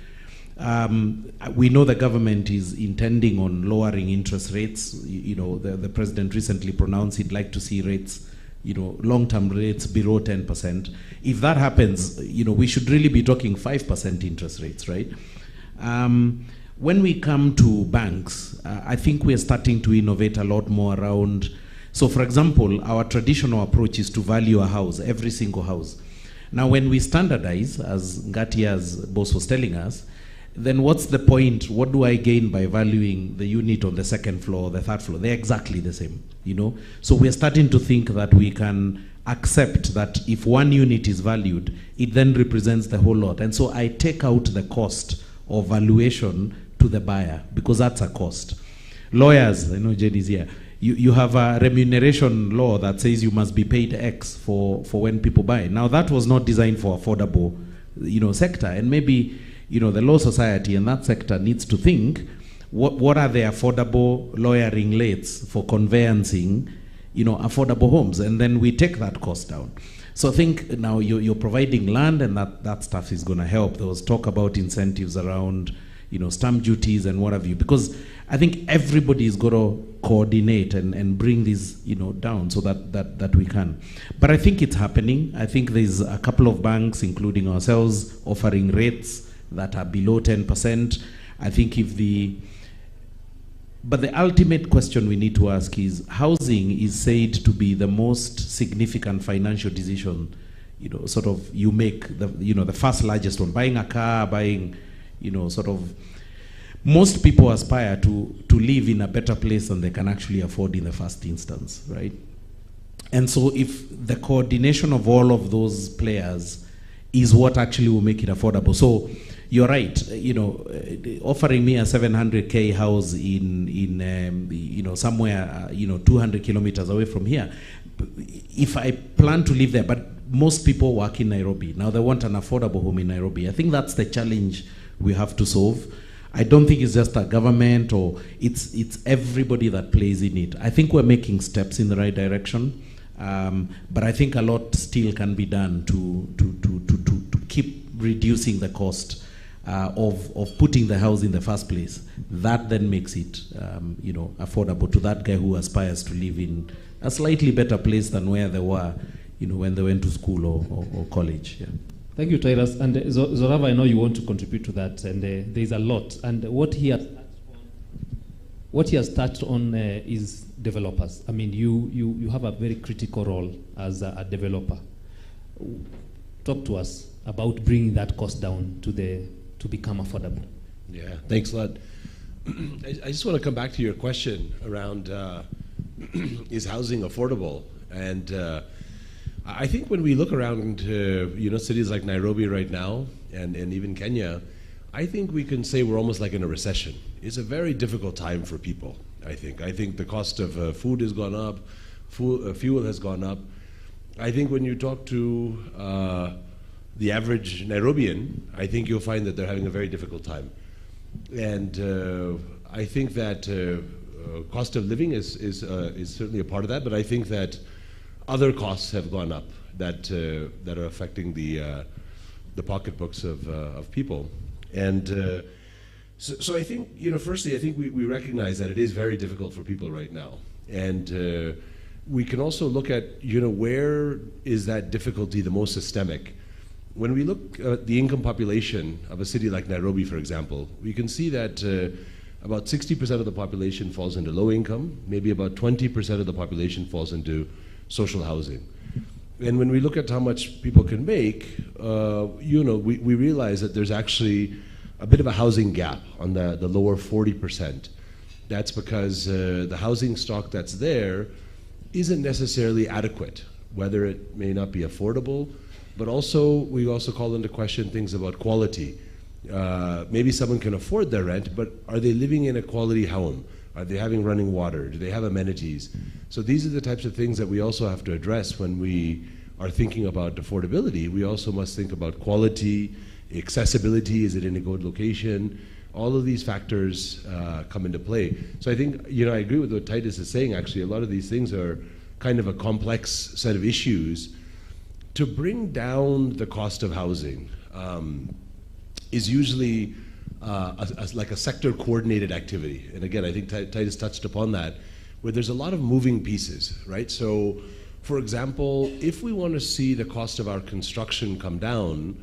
We know the government is intending on lowering interest rates. The president recently pronounced he'd like to see rates, long-term rates below 10%. If that happens, we should really be talking 5% interest rates, right? When we come to banks, I think we're starting to innovate a lot more around. So for example, our traditional approach is to value a house, every single house. Now, when we standardize, as Ngatia's boss was telling us, then what's the point? What do I gain by valuing the unit on the second floor, the third floor? They're exactly the same, you know? So we're starting to think that we can accept that if one unit is valued, it then represents the whole lot. And so I take out the cost of valuation to the buyer, because that's a cost. Lawyers, I know Jenny's here, you have a remuneration law that says you must be paid X for when people buy. Now that was not designed for affordable, you know, sector, and maybe, you know, the Law Society and that sector needs to think, what are the affordable lawyering rates for conveyancing, you know, affordable homes, and then we take that cost down. So I think now you're providing land, and that stuff is going to help. There was talk about incentives around, you know, stamp duties and what have you, because I think everybody is going to coordinate and bring this, you know, down so that we can. But I think it's happening. I think there's a couple of banks, including ourselves, offering rates that are below 10%. I think but the ultimate question we need to ask is, housing is said to be the most significant financial decision, you know, sort of you make, the first largest one. Buying a car, buying, you know, sort of, most people aspire to live in a better place than they can actually afford in the first instance, right? And so if the coordination of all of those players is what actually will make it affordable. So you're right, you know, offering me a 700K house in you know, somewhere, you know, 200 kilometers away from here, if I plan to live there, but most people work in Nairobi. Now they want an affordable home in Nairobi. I think that's the challenge we have to solve. I don't think it's just a government, or it's everybody that plays in it. I think we're making steps in the right direction, but I think a lot still can be done to keep reducing the cost of putting the house in the first place. That then makes it, you know, affordable to that guy who aspires to live in a slightly better place than where they were, you know, when they went to school or college. Yeah. Thank you, Tyrus. And Zorava, I know you want to contribute to that, and there's a lot. And what he has touched on is developers. I mean, you have a very critical role as a developer. Talk to us about bringing that cost down to become affordable. Yeah, thanks a lot. I just want to come back to your question around is housing affordable? And I think when we look around, you know, cities like Nairobi right now, and even Kenya, I think we can say we're almost like in a recession. It's a very difficult time for people, I think. I think the cost of food has gone up, fuel has gone up. I think when you talk to the average Nairobian, I think you'll find that they're having a very difficult time. And I think that cost of living is certainly a part of that, but I think that other costs have gone up that are affecting the pocketbooks of people. And so I think, you know, firstly, I think we recognize that it is very difficult for people right now. And we can also look at, you know, where is that difficulty the most systemic? When we look at the income population of a city like Nairobi, for example, we can see that about 60% of the population falls into low income, maybe about 20% of the population falls into social housing. And when we look at how much people can make, you know, we realize that there's actually a bit of a housing gap on the lower 40%. That's because the housing stock that's there isn't necessarily adequate, whether it may not be affordable, but also we also call into question things about quality. Maybe someone can afford their rent, but are they living in a quality home? Are they having running water? Do they have amenities? So these are the types of things that we also have to address when we are thinking about affordability. We also must think about quality, accessibility, is it in a good location? All of these factors come into play. So I think, you know, I agree with what Titus is saying, actually. A lot of these things are kind of a complex set of issues. To bring down the cost of housing is usually like a sector coordinated activity. And again, I think Titus touched upon that, where there's a lot of moving pieces, right? So, for example, if we want to see the cost of our construction come down,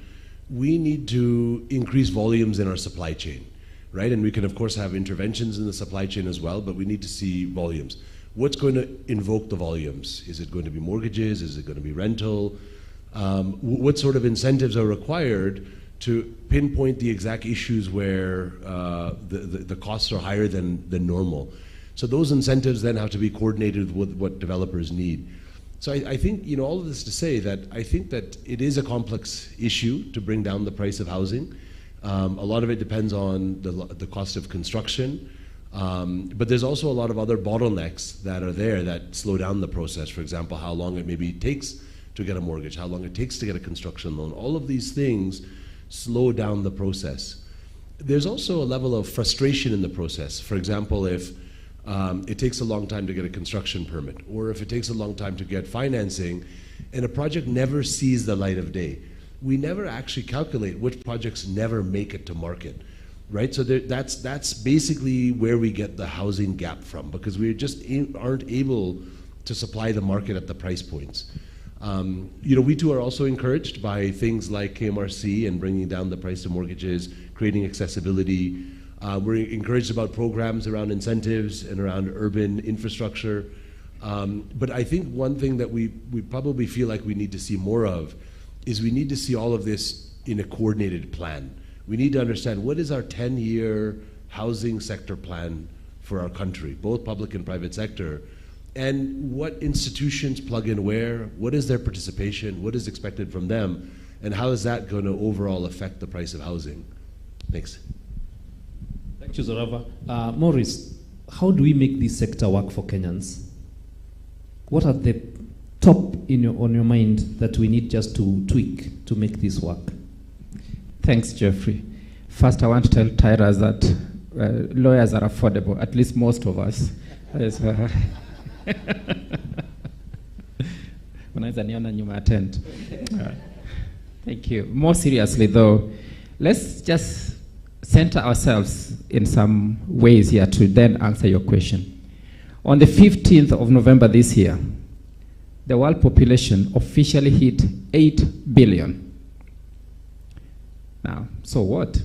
we need to increase volumes in our supply chain, right? And we can, of course, have interventions in the supply chain as well, but we need to see volumes. What's going to invoke the volumes? Is it going to be mortgages? Is it going to be rental? What sort of incentives are required to pinpoint the exact issues where the costs are higher than normal? So those incentives then have to be coordinated with what developers need. So I think, all of this to say that I think that it is a complex issue to bring down the price of housing. A lot of it depends on the cost of construction, but there's also a lot of other bottlenecks that are there that slow down the process. For example, how long it maybe takes to get a mortgage, how long it takes to get a construction loan. All of these things slow down the process. There's also a level of frustration in the process. For example, if it takes a long time to get a construction permit, or if it takes a long time to get financing, and a project never sees the light of day. We never actually calculate which projects never make it to market, right? So that's basically where we get the housing gap from, because we just aren't able to supply the market at the price points. We too are also encouraged by things like KMRC and bringing down the price of mortgages, creating accessibility. We're encouraged about programs around incentives and around urban infrastructure. But I think one thing that we probably feel like we need to see more of is we need to see all of this in a coordinated plan. We need to understand what is our 10-year housing sector plan for our country, both public and private sector, and what institutions plug in where, what is their participation, what is expected from them, and how is that going to overall affect the price of housing? Thanks. Thank you, Zorava. Maurice, how do we make this sector work for Kenyans? What are the top on your mind that we need just to tweak to make this work? Thanks, Jeffrey. First, I want to tell Tyra that lawyers are affordable, at least most of us. Thank you. More seriously, though, let's just center ourselves in some ways here to then answer your question. On the 15th of November this year, the world population officially hit 8 billion. Now, so what?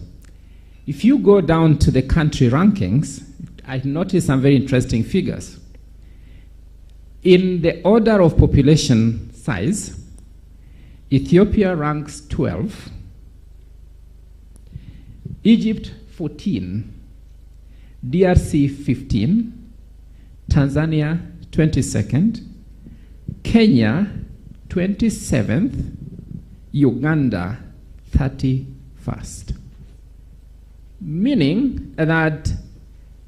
If you go down to the country rankings, I noticed some very interesting figures. In the order of population size, Ethiopia ranks 12, Egypt 14, DRC 15, Tanzania 22nd, Kenya 27th, Uganda 31st. Meaning that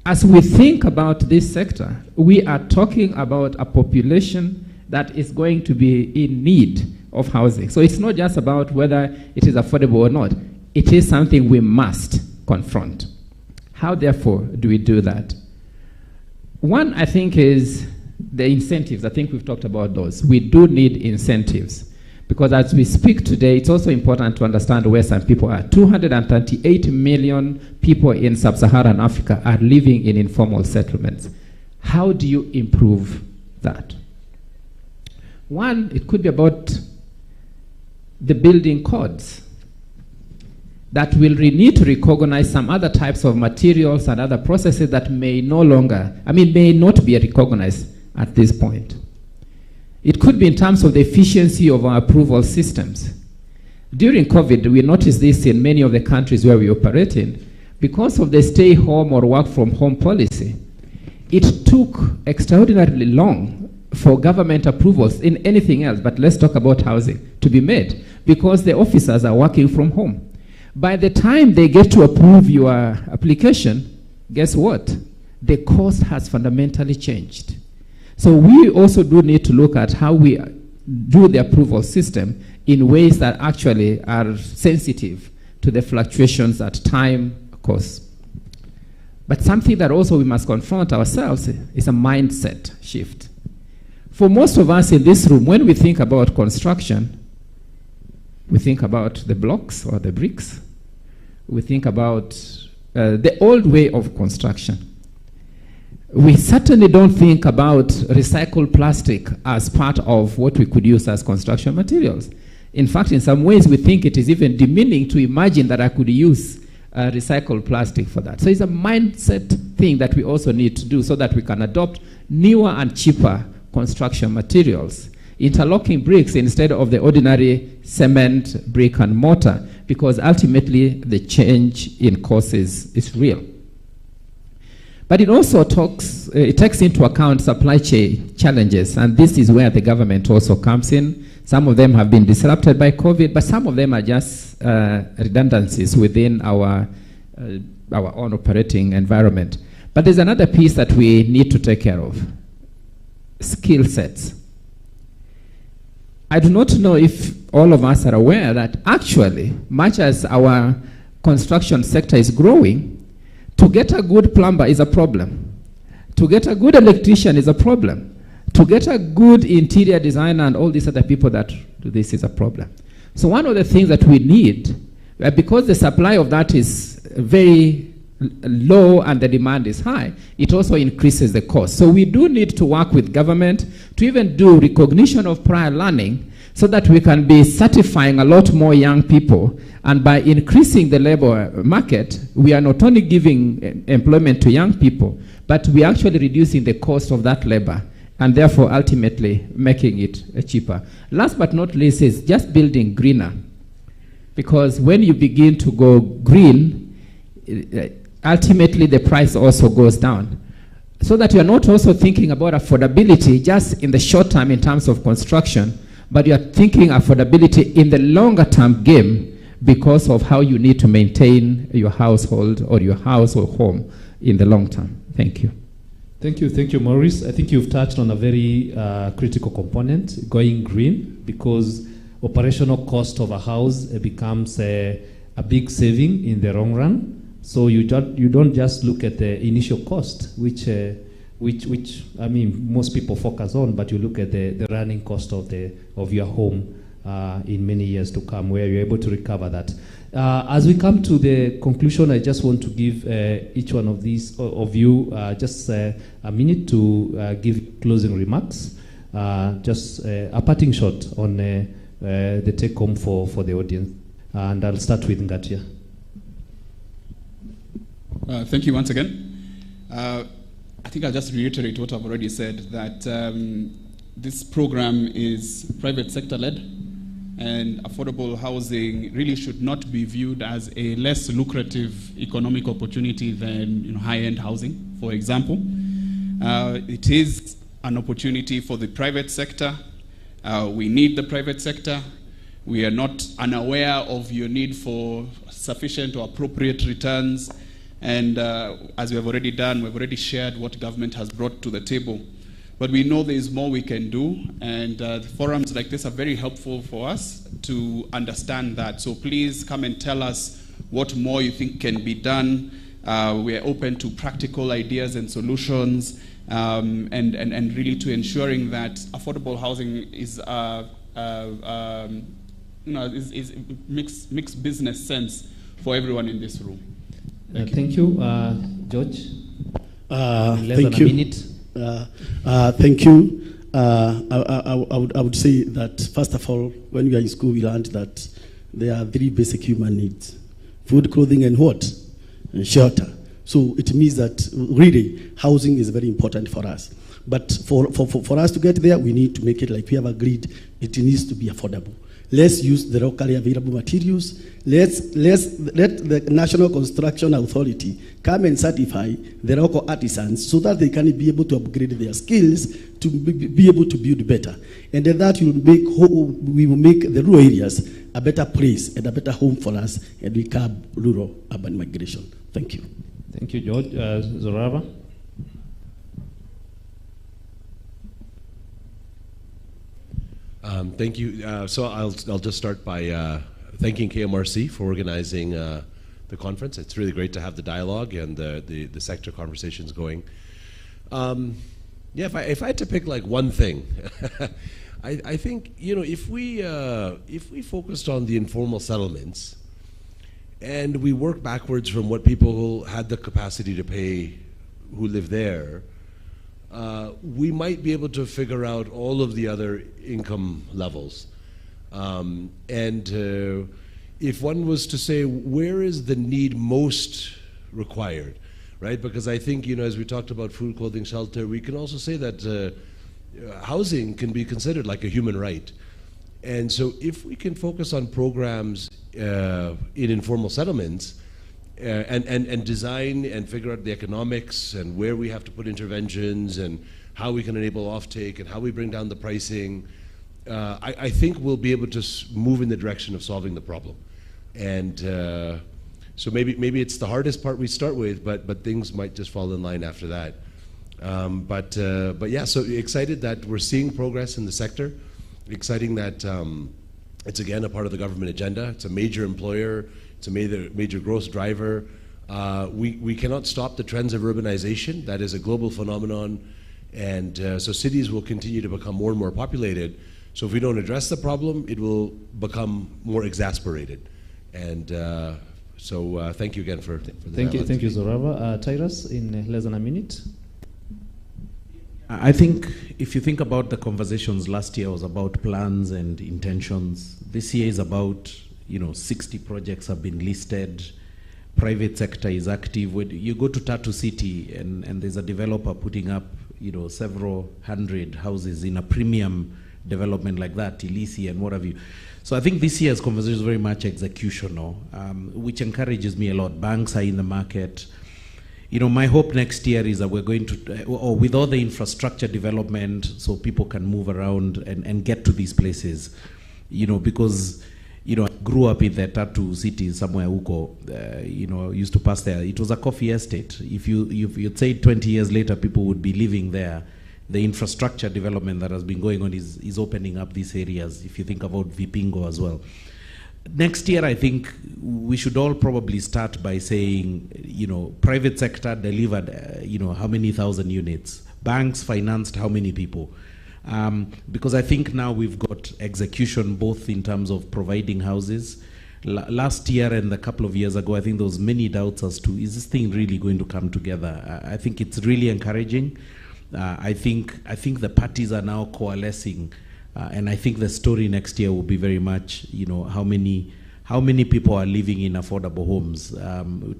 as we think about this sector, we are talking about a population that is going to be in need of housing. So it's not just about whether it is affordable or not. It is something we must confront. How, therefore, do we do that? One, I think, is the incentives. I think we've talked about those. We do need incentives, because as we speak today, it's also important to understand where some people are. 238 million people in sub-Saharan Africa are living in informal settlements. How do you improve that? One, it could be about the building codes that will need to recognize some other types of materials and other processes that may may not be recognized at this point. It could be in terms of the efficiency of our approval systems. During COVID, we noticed this in many of the countries where we operate in. Because of the stay home or work from home policy, it took extraordinarily long for government approvals in anything else, but let's talk about housing, to be made, because the officers are working from home. By the time they get to approve your application, guess what? The cost has fundamentally changed. So we also do need to look at how we do the approval system in ways that actually are sensitive to the fluctuations at time, cost. But something that also we must confront ourselves is a mindset shift. For most of us in this room, when we think about construction, we think about the blocks or the bricks. We think about the old way of construction. We certainly don't think about recycled plastic as part of what we could use as construction materials. In fact, in some ways, we think it is even demeaning to imagine that I could use recycled plastic for that. So it's a mindset thing that we also need to do so that we can adopt newer and cheaper construction materials interlocking bricks instead of the ordinary cement, brick, and mortar, because ultimately the change in cost is real. But it also takes into account supply chain challenges, and this is where the government also comes in. Some of them have been disrupted by COVID, but some of them are just redundancies within our own operating environment. But there's another piece that we need to take care of: skill sets. I do not know if all of us are aware that actually, much as our construction sector is growing, to get a good plumber is a problem. To get a good electrician is a problem. To get a good interior designer and all these other people that do this is a problem. So one of the things that we need, because the supply of that is very low and the demand is high, it also increases the cost. So we do need to work with government to even do recognition of prior learning so that we can be certifying a lot more young people. And by increasing the labor market, we are not only giving employment to young people, but we are actually reducing the cost of that labor and therefore ultimately making it cheaper. Last but not least is just building greener. Because when you begin to go green, ultimately the price also goes down. So that you are not also thinking about affordability just in the short term in terms of construction, but you are thinking affordability in the longer term game because of how you need to maintain your household or your house or home in the long term. Thank you. Thank you, Maurice. I think you've touched on a very critical component, going green, because operational cost of a house becomes a big saving in the long run. So you don't just look at the initial cost, which I mean most people focus on, but you look at the running cost of your home in many years to come, where you're able to recover that. As we come to the conclusion, I just want to give each one of these of you just a minute to give closing remarks, just a parting shot on the take home for the audience. And I'll start with Ngatia. Thank you once again. I think I'll just reiterate what I've already said, that this program is private sector led, and affordable housing really should not be viewed as a less lucrative economic opportunity than high-end housing, for example. It is an opportunity for the private sector. We need the private sector. We are not unaware of your need for sufficient or appropriate returns. And as we have already done, we've already shared what government has brought to the table. But we know there is more we can do, and forums like this are very helpful for us to understand that. So please come and tell us what more you think can be done. We are open to practical ideas and solutions, and really to ensuring that affordable housing makes business sense for everyone in this room. Thank you, George. Thank you. Thank you. I would say that, first of all, when we are in school, we learned that there are 3 basic human needs: food, clothing, and what? And shelter. So it means that really housing is very important for us. But for us to get there, we need to make it like we have agreed. It needs to be affordable. Let's use the locally available materials. Let the National Construction Authority come and certify the local artisans so that they can be able to upgrade their skills to be able to build better. And then that we will make the rural areas a better place and a better home for us, and we curb rural urban migration. Thank you. Thank you, George. Zorava? Thank you. So I'll just start by thanking KMRC for organizing the conference. It's really great to have the dialogue and the sector conversations going. Yeah, if I had to pick like one thing, I think if we focused on the informal settlements and we work backwards from what people had the capacity to pay who live there, we might be able to figure out all of the other income levels. If one was to say, where is the need most required, right? Because I think, as we talked about food, clothing, shelter, we can also say that housing can be considered like a human right. And so if we can focus on programs in informal settlements and design and figure out the economics and where we have to put interventions and how we can enable offtake and how we bring down the pricing, I think we'll be able to move in the direction of solving the problem. And so maybe it's the hardest part we start with, but things might just fall in line after that. But yeah, so excited that we're seeing progress in the sector. Exciting that it's again a part of the government agenda. It's a major employer. It's a major growth driver. We cannot stop the trends of urbanization. That is a global phenomenon. And so cities will continue to become more and more populated. So if we don't address the problem, it will become more exasperated. And so thank you again for the Thank you, Zorava. Tyrus, in less than a minute. I think if you think about the conversations last year was about plans and intentions. This year is about, 60 projects have been listed. Private sector is active. When you go to Tatu City and there's a developer putting up, several hundred houses in a premium development like that, Tilisi and what have you. So I think this year's conversation is very much executional, which encourages me a lot. Banks are in the market. My hope next year is that we're going to, or with all the infrastructure development, so people can move around and get to these places, because, I grew up in the Tatu City somewhere, Uko, used to pass there. It was a coffee estate. If you'd say 20 years later, people would be living there. The infrastructure development that has been going on is opening up these areas, if you think about Vipingo as well. Next year, I think we should all probably start by saying, private sector delivered, how many thousand units? Banks financed how many people? Because I think now we've got execution both in terms of providing houses. Last year and a couple of years ago, I think there was many doubts as to, is this thing really going to come together? I think it's really encouraging. I think the parties are now coalescing. And I think the story next year will be very much, how many people are living in affordable homes.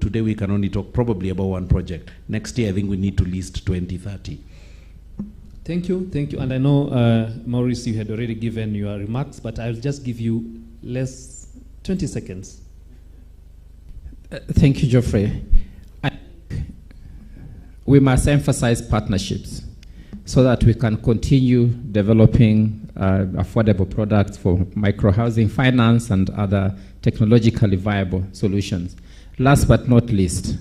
Today we can only talk probably about one project. Next year I think we need to list 20, 30. Thank you. And I know, Maurice, you had already given your remarks, but I'll just give you 20 seconds. Thank you, Geoffrey. We must emphasize partnerships so that we can continue developing affordable products for micro-housing finance and other technologically viable solutions. Last but not least,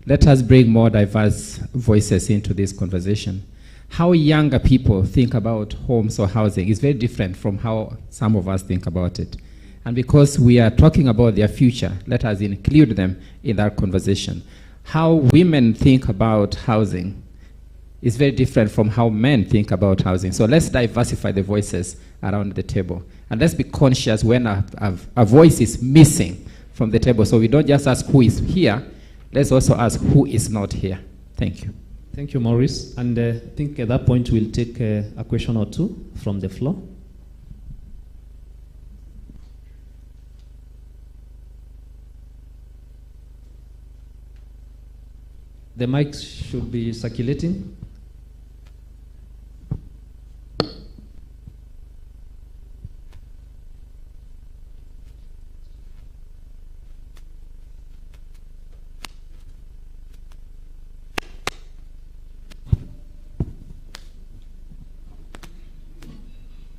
let us bring more diverse voices into this conversation. How younger people think about homes or housing is very different from how some of us think about it. And because we are talking about their future, let us include them in that conversation. How women think about housing is very different from how men think about housing. So let's diversify the voices around the table. And let's be conscious when a voice is missing from the table. So we don't just ask who is here, let's also ask who is not here. Thank you. Thank you, Maurice. And I think at that point we'll take a question or two from the floor. The mics should be circulating.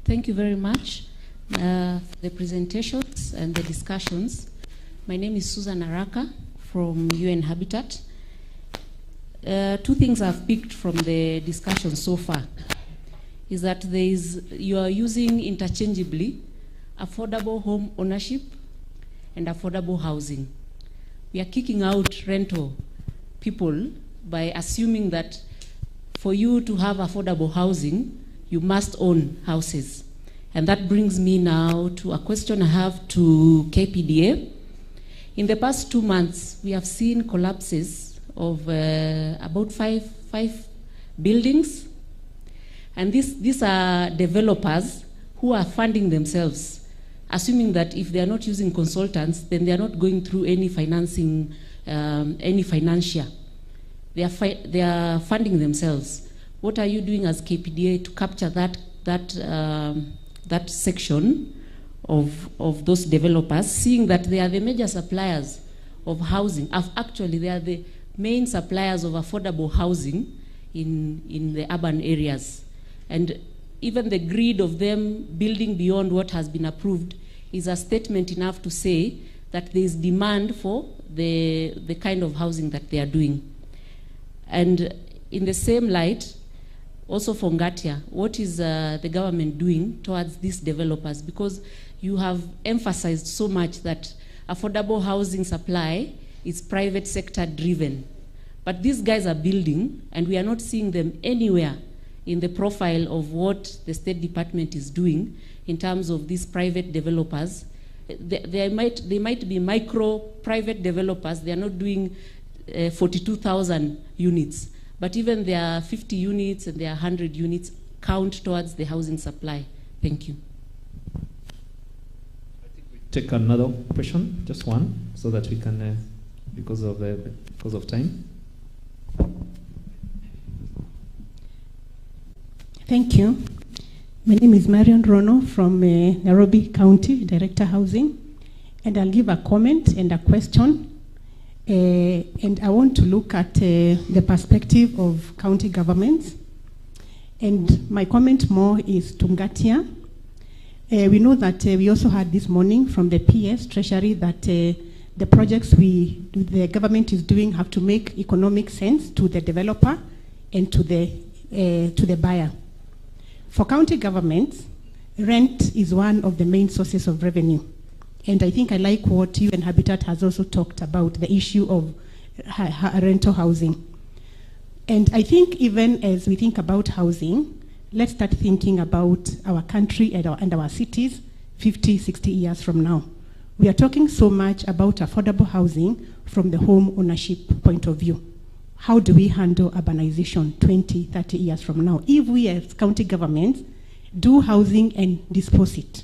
Thank you very much for the presentations and the discussions. My name is Susan Araka from UN Habitat. Two things I've picked from the discussion so far is that you are using interchangeably affordable home ownership and affordable housing. We are kicking out rental people by assuming that for you to have affordable housing, you must own houses. And that brings me now to a question I have to KPDA. In the past 2 months, we have seen collapses of about five buildings. And these are developers who are funding themselves, assuming that if they are not using consultants, then they are not going through any financing, any financier. They are funding themselves. what are you doing as KPDA to capture that section of those developers, seeing that they are the major suppliers of housing? Actually, they are the main suppliers of affordable housing in the urban areas. And even the greed of them building beyond what has been approved is a statement enough to say that there is demand for the kind of housing that they are doing. And in the same light, also for Ngatia, what is the government doing towards these developers? Because you have emphasized so much that affordable housing supply is private sector driven. But these guys are building, and we are not seeing them anywhere in the profile of what the State Department is doing in terms of these private developers. They might be micro private developers. They are not doing 42,000 units. But even their 50 units and their 100 units count towards the housing supply. Thank you. Take another question, just one, so that we can, because of time. Thank you. My name is Marion Rono from Nairobi County, Director Housing, and I'll give a comment and a question. And I want to look at the perspective of county governments. And my comment more is to Ngatia. We know that we also heard this morning from the PS Treasury that the projects the government is doing have to make economic sense to the developer and to the buyer. For county governments, rent is one of the main sources of revenue. And I think I like what UN Habitat has also talked about, the issue of rental housing. And I think even as we think about housing, let's start thinking about our country and our cities 50, 60 years from now. We are talking so much about affordable housing from the home ownership point of view. How do we handle urbanization 20, 30 years from now? If we as county governments do housing and dispose it,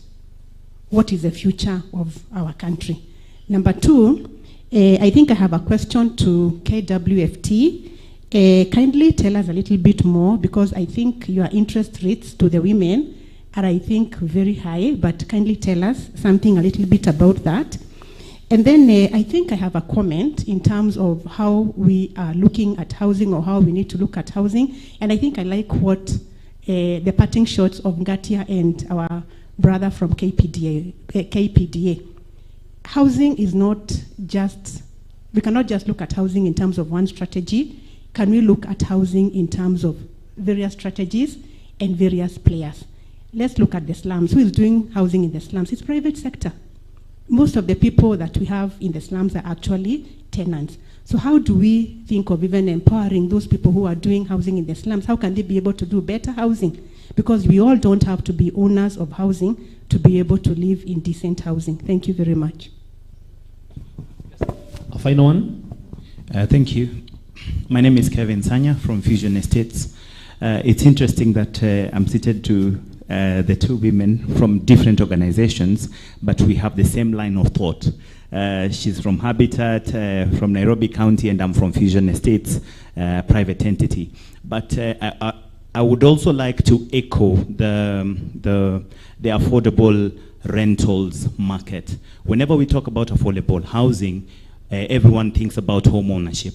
what is the future of our country? Number two, I think I have a question to KWFT. Kindly tell us a little bit more, because I think your interest rates to the women are, I think, very high, but kindly tell us something a little bit about that. And then I think I have a comment in terms of how we are looking at housing, or how we need to look at housing. And I think I like what the parting shots of Ngatia and our brother from KPDA. Housing is not just, we cannot just look at housing in terms of one strategy. Can we look at housing in terms of various strategies and various players? Let's look at the slums. Who is doing housing in the slums? It's private sector. Most of the people that we have in the slums are actually tenants. So how do we think of even empowering those people who are doing housing in the slums? How can they be able to do better housing? Because we all don't have to be owners of housing to be able to live in decent housing. Thank you very much. A final one. Thank you. My name is Kevin Sanya from Fusion Estates. It's interesting that I'm seated to the two women from different organizations, but we have the same line of thought. She's from Habitat, from Nairobi County, and I'm from Fusion Estates, private entity. But I would also like to echo the affordable rentals market. Whenever we talk about affordable housing, everyone thinks about home ownership.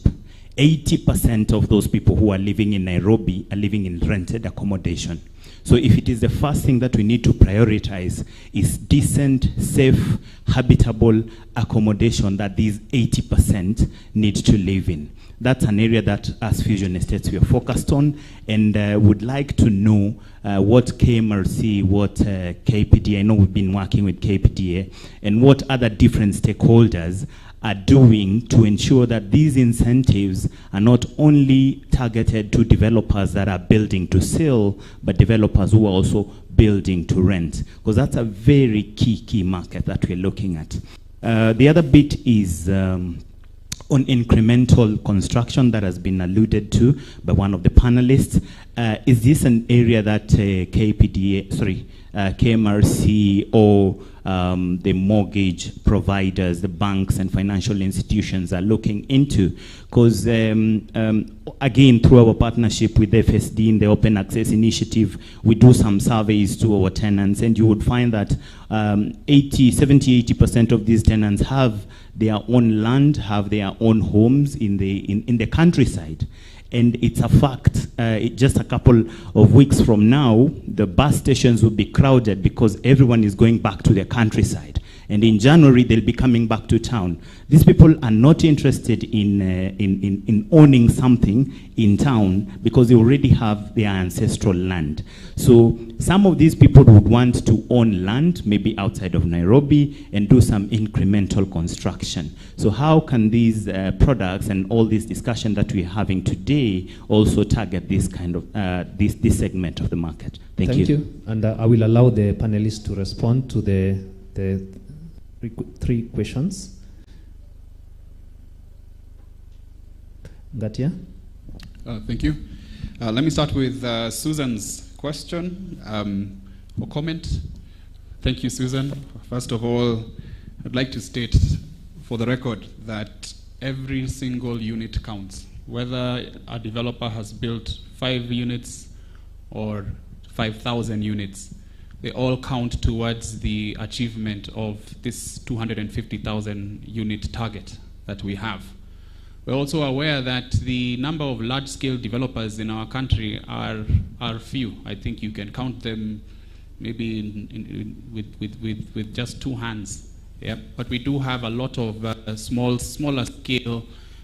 80% of those people who are living in Nairobi are living in rented accommodation. So if it is the first thing that we need to prioritize is decent, safe, habitable accommodation that these 80% need to live in. That's an area that as Fusion Estates we are focused on, and would like to know what KMRC, what KPDA, I know we've been working with KPDA, and what other different stakeholders are doing to ensure that these incentives are not only targeted to developers that are building to sell, but developers who are also building to rent, because that's a very key market that we're looking at. The other bit is on incremental construction that has been alluded to by one of the panelists. Is this an area that KMRC or the mortgage providers, the banks and financial institutions are looking into? Because again, through our partnership with FSD in the Open Access Initiative, we do some surveys to our tenants, and you would find that 70-80% of these tenants have their own land, have their own homes in the countryside. And it's a fact, just a couple of weeks from now, the bus stations will be crowded because everyone is going back to their countryside. And in January, they'll be coming back to town. These people are not interested in owning something in town because they already have their ancestral land. So some of these people would want to own land, maybe outside of Nairobi, and do some incremental construction. So how can these products and all this discussion that we're having today also target this kind of, this segment of the market? Thank you. And I will allow the panelists to respond to the three questions. Gatia? Thank you. Let me start with Susan's question or comment. Thank you, Susan. First of all, I'd like to state for the record that every single unit counts. Whether a developer has built 5 units or 5,000 units, they all count towards the achievement of this 250,000 unit target that we have. We're also aware that the number of large-scale developers in our country are few. I think you can count them maybe with just 2 hands. Yeah, but we do have a lot of smaller scale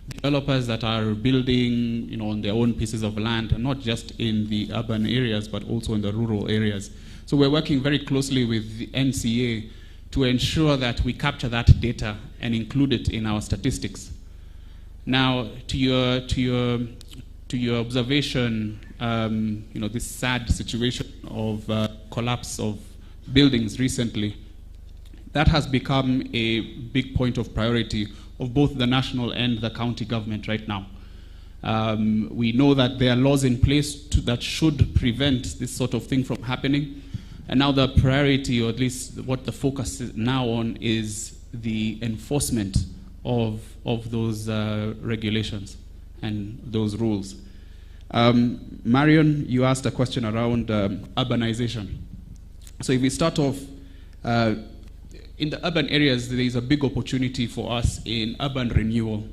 developers that are building, on their own pieces of land, and not just in the urban areas, but also in the rural areas. So we're working very closely with the NCA to ensure that we capture that data and include it in our statistics. Now, to your observation, this sad situation of collapse of buildings recently, that has become a big point of priority of both the national and the county government right now. We know that there are laws in place that should prevent this sort of thing from happening. And now the priority, or at least what the focus is now on, is the enforcement of those regulations and those rules. Marion, you asked a question around urbanization. So if we start off, in the urban areas, there is a big opportunity for us in urban renewal.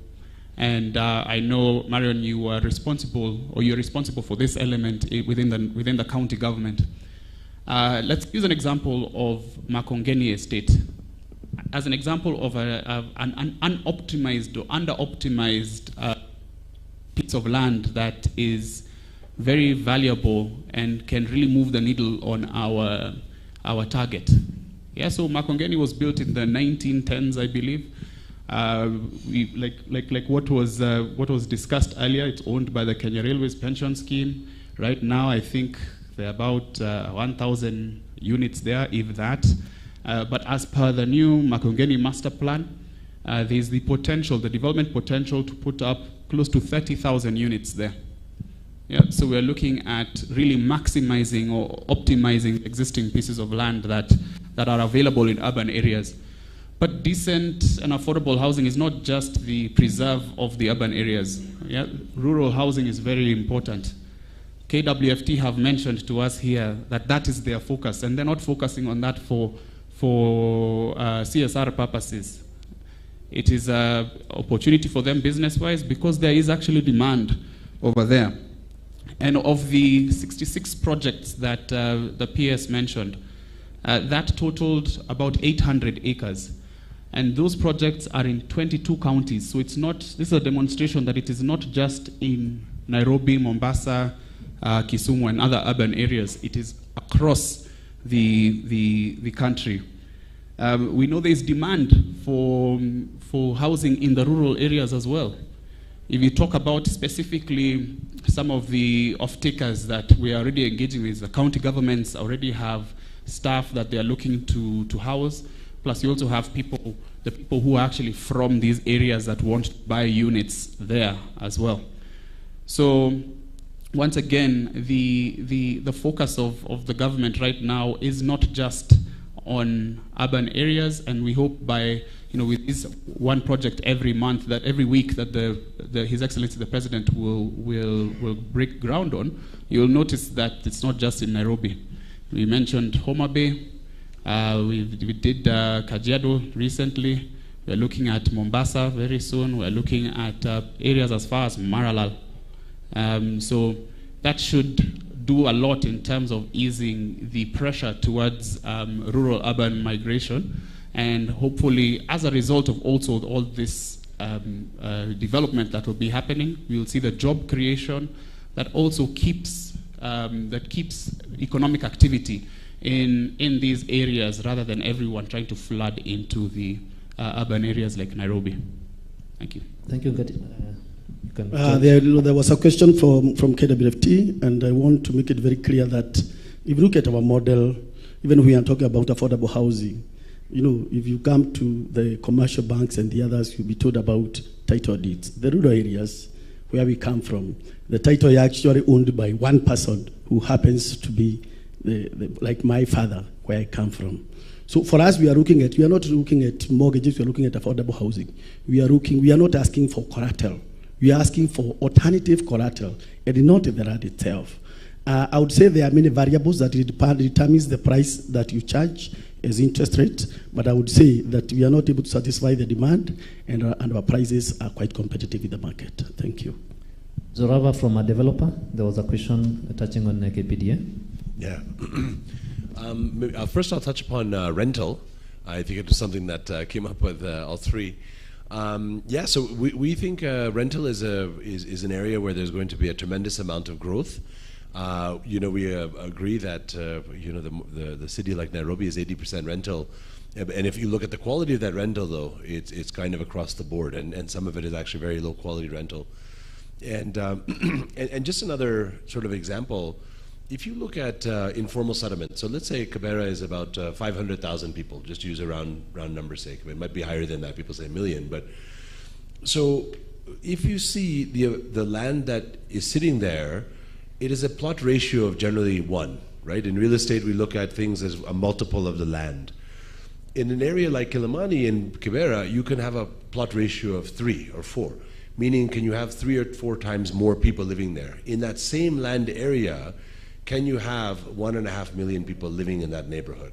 And I know, Marion, you're responsible for this element within the county government. Let's use an example of Makongeni Estate as an example of an unoptimized or under-optimized piece of land that is very valuable and can really move the needle on our target. Yeah, so Makongeni was built in the 1910s, I believe. Like what was discussed earlier, it's owned by the Kenya Railways Pension Scheme. Right now, I think there are about 1,000 units there, if that. But as per the new Makongeni master plan, there's the potential, the development potential to put up close to 30,000 units there. Yeah, so we're looking at really maximizing or optimizing existing pieces of land that are available in urban areas. But decent and affordable housing is not just the preserve of the urban areas. Yeah, rural housing is very important. KWFT have mentioned to us here that that is their focus, and they're not focusing on that for CSR purposes. It is an opportunity for them business-wise because there is actually demand over there. And of the 66 projects that the PS mentioned, that totaled about 800 acres. And those projects are in 22 counties. So it's not, this is a demonstration that it is not just in Nairobi, Mombasa, Kisumu, and other urban areas. It is across the country. We know there is demand for housing in the rural areas as well. If you talk about specifically some of the off-takers that we are already engaging with, the county governments already have staff that they are looking to house, plus you also have people the people who are actually from these areas that want to buy units there as well. So once again, the focus of the government right now is not just on urban areas, and we hope by, with this one project every month, that every week that His Excellency the President will break ground on, you'll notice that it's not just in Nairobi. We mentioned Homa Bay, we did Kajiado recently, we're looking at Mombasa very soon, we're looking at areas as far as Maralal. So that should do a lot in terms of easing the pressure towards rural-urban migration, and hopefully, as a result of also all this development that will be happening, we will see the job creation that also keeps economic activity in these areas, rather than everyone trying to flood into the urban areas like Nairobi. Thank you. Thank you. There was a question from KWFT, and I want to make it very clear that if you look at our model, even when we are talking about affordable housing, if you come to the commercial banks and the others, you'll be told about title deeds. The rural areas where we come from, the title is actually owned by one person who happens to be like my father, where I come from. So for us, we are not looking at mortgages, we are looking at affordable housing. We are not asking for collateral. We are asking for alternative collateral and not the land itself. I would say there are many variables that determines the price that you charge as interest rate, but I would say that we are not able to satisfy the demand, and our prices are quite competitive in the market. Thank you. Zorava from a developer, there was a question touching on KPDA. Yeah. First I'll touch upon rental. I think it was something that came up with all three. So we think rental is an area where there's going to be a tremendous amount of growth. We agree that the city like Nairobi is 80% rental, and if you look at the quality of that rental, though, it's kind of across the board, and some of it is actually very low quality rental. And just another sort of example, if you look at informal settlement, so let's say Kibera is about 500,000 people, just to use a round number's sake. I mean, it might be higher than that, people say a million, but so if you see the land that is sitting there, it is a plot ratio of generally 1, right? In real estate, we look at things as a multiple of the land. In an area like Kilimani in Kibera, you can have a plot ratio of 3 or 4, meaning can you have 3 or 4 times more people living there? In that same land area, can you have 1.5 million people living in that neighborhood?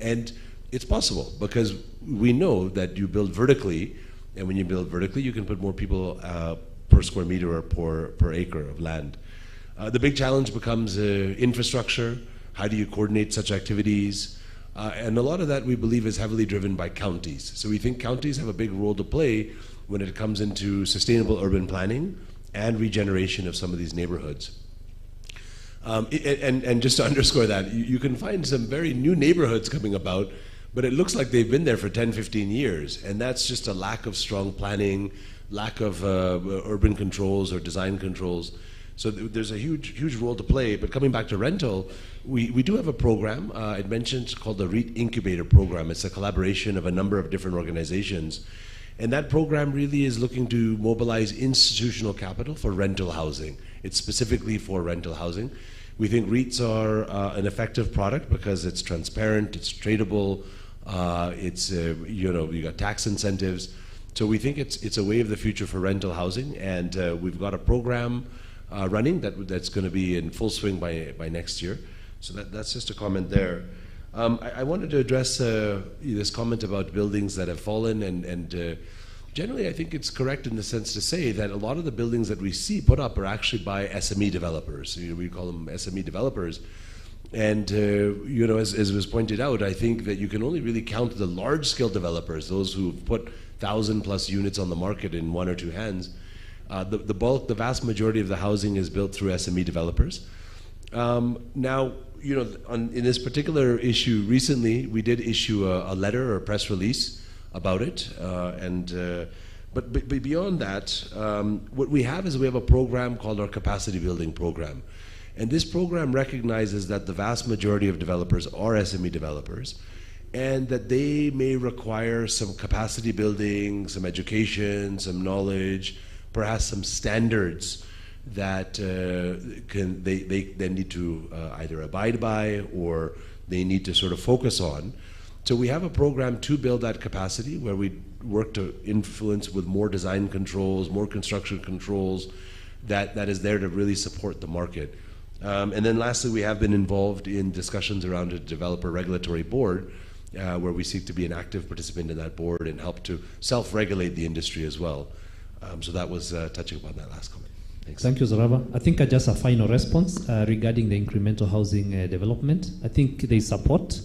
And it's possible, because we know that you build vertically, and when you build vertically, you can put more people per square meter or per acre of land. The big challenge becomes infrastructure. How do you coordinate such activities? And a lot of that, we believe, is heavily driven by counties. So we think counties have a big role to play when it comes into sustainable urban planning and regeneration of some of these neighborhoods. And just to underscore that, you can find some very new neighborhoods coming about, but it looks like they've been there for 10, 15 years. And that's just a lack of strong planning, lack of urban controls or design controls. So there's a huge role to play. But coming back to rental, we do have a program, I mentioned, called the REIT Incubator Program. It's a collaboration of a number of different organizations. And that program really is looking to mobilize institutional capital for rental housing. It's specifically for rental housing. We think REITs are an effective product because it's transparent, it's tradable, you got tax incentives. So we think it's a way of the future for rental housing, and we've got a program running that's going to be in full swing by next year. So that's just a comment there. I wanted to address this comment about buildings that have fallen, and generally I think it's correct in the sense to say that a lot of the buildings that we see put up are actually by SME developers. We call them SME developers. And as was pointed out, I think that you can only really count the large-scale developers, those who put 1,000+ units on the market in 1 or 2 hands. The vast majority of the housing is built through SME developers. Now, in this particular issue recently, we did issue a letter or a press release about it, but beyond that, what we have is we have a program called our Capacity Building Program. And this program recognizes that the vast majority of developers are SME developers, and that they may require some capacity building, some education, some knowledge, perhaps some standards that they then need to either abide by or they need to sort of focus on. So we have a program to build that capacity where we work to influence with more design controls, more construction controls that is there to really support the market. And then lastly, we have been involved in discussions around a developer regulatory board where we seek to be an active participant in that board and help to self-regulate the industry as well. So that was touching upon that last comment. Thanks. Thank you, Zaraba. I think just a final response regarding the incremental housing development. I think there is support,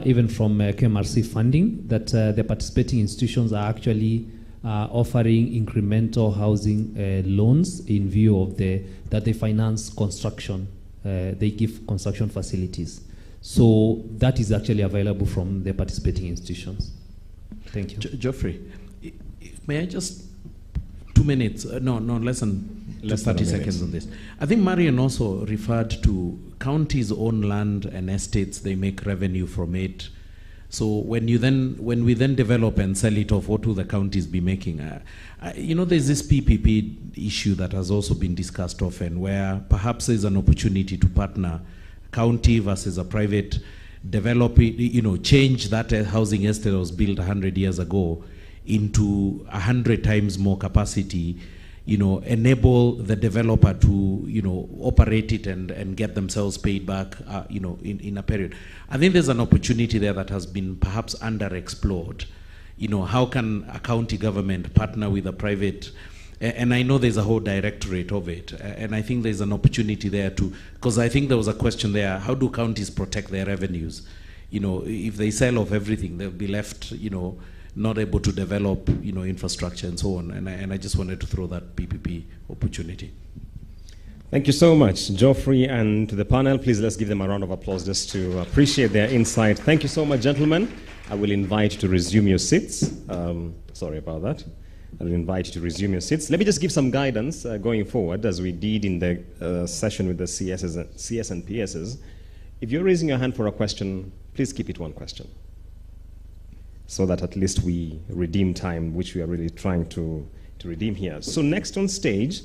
even from KMRC funding, that the participating institutions are actually offering incremental housing loans in view of that they finance construction. They give construction facilities. So that is actually available from the participating institutions. Thank you. Geoffrey, may I just 2 minutes? No, less than 30 seconds on this. I think Marion also referred to counties own land and estates. They make revenue from it. So when we then develop and sell it off, what will the counties be making? There's this PPP issue that has also been discussed often, where perhaps there's an opportunity to partner county versus a private developer, change that housing estate that was built 100 years ago into 100 times more capacity, enable the developer to, operate it and get themselves paid back, in a period. I think there's an opportunity there that has been perhaps underexplored. How can a county government partner with a private, and I know there's a whole directorate of it, and I think there's an opportunity there because I think there was a question there, how do counties protect their revenues? If they sell off everything, they'll be left, not able to develop, infrastructure and so on. And I just wanted to throw that PPP opportunity. Thank you so much, Geoffrey, and to the panel. Please let's give them a round of applause just to appreciate their insight. Thank you so much, gentlemen. I will invite you to resume your seats. Sorry about that. I will invite you to resume your seats. Let me just give some guidance going forward, as we did in the session with the CS and PSs. If you're raising your hand for a question, please keep it one question, so that at least we redeem time, which we are really trying to redeem here. So next on stage,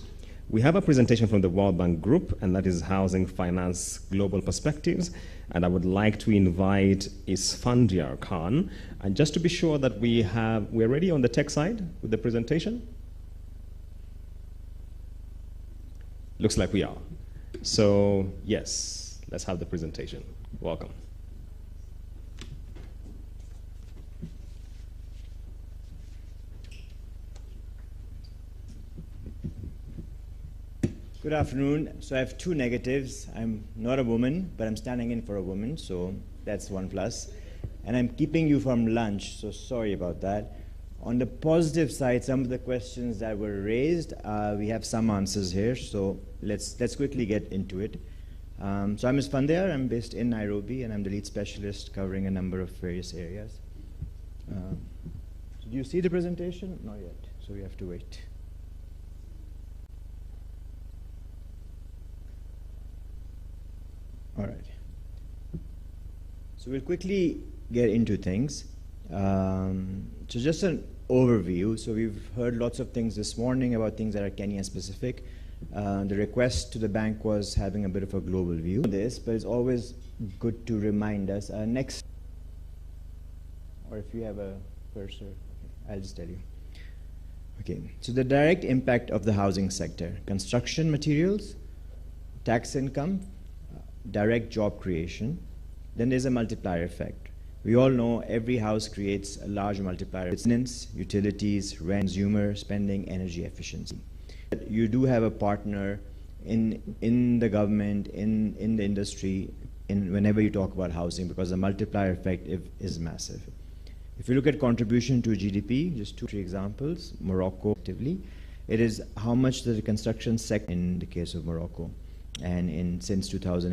we have a presentation from the World Bank Group, and that is Housing Finance Global Perspectives. And I would like to invite Isfandiar Khan. And just to be sure that we're ready on the tech side with the presentation. Looks like we are. So yes, let's have the presentation. Welcome. Good afternoon. So I have two negatives. I'm not a woman, but I'm standing in for a woman, so that's one plus. And I'm keeping you from lunch, so sorry about that. On the positive side, some of the questions that were raised, we have some answers here, so let's quickly get into it. So I'm Isfandiar. I'm based in Nairobi, and I'm the lead specialist covering a number of various areas. Do you see the presentation? Not yet, so we have to wait. All right. So we'll quickly get into things. So just an overview. So we've heard lots of things this morning about things that are Kenya specific. The request to the bank was having a bit of a global view of this, but it's always good to remind us. Next, or if you have a cursor, okay, I'll just tell you. Okay, so the direct impact of the housing sector: construction materials, tax income, direct job creation. Then there's a multiplier effect. We all know every house creates a large multiplier. Maintenance, utilities, rent, consumer spending, energy efficiency. You do have a partner in the government, in the industry, whenever you talk about housing, because the multiplier effect is massive. If you look at contribution to GDP, just 2 or 3 examples, Morocco, actively, it is how much the construction sector in the case of Morocco, and since 2000.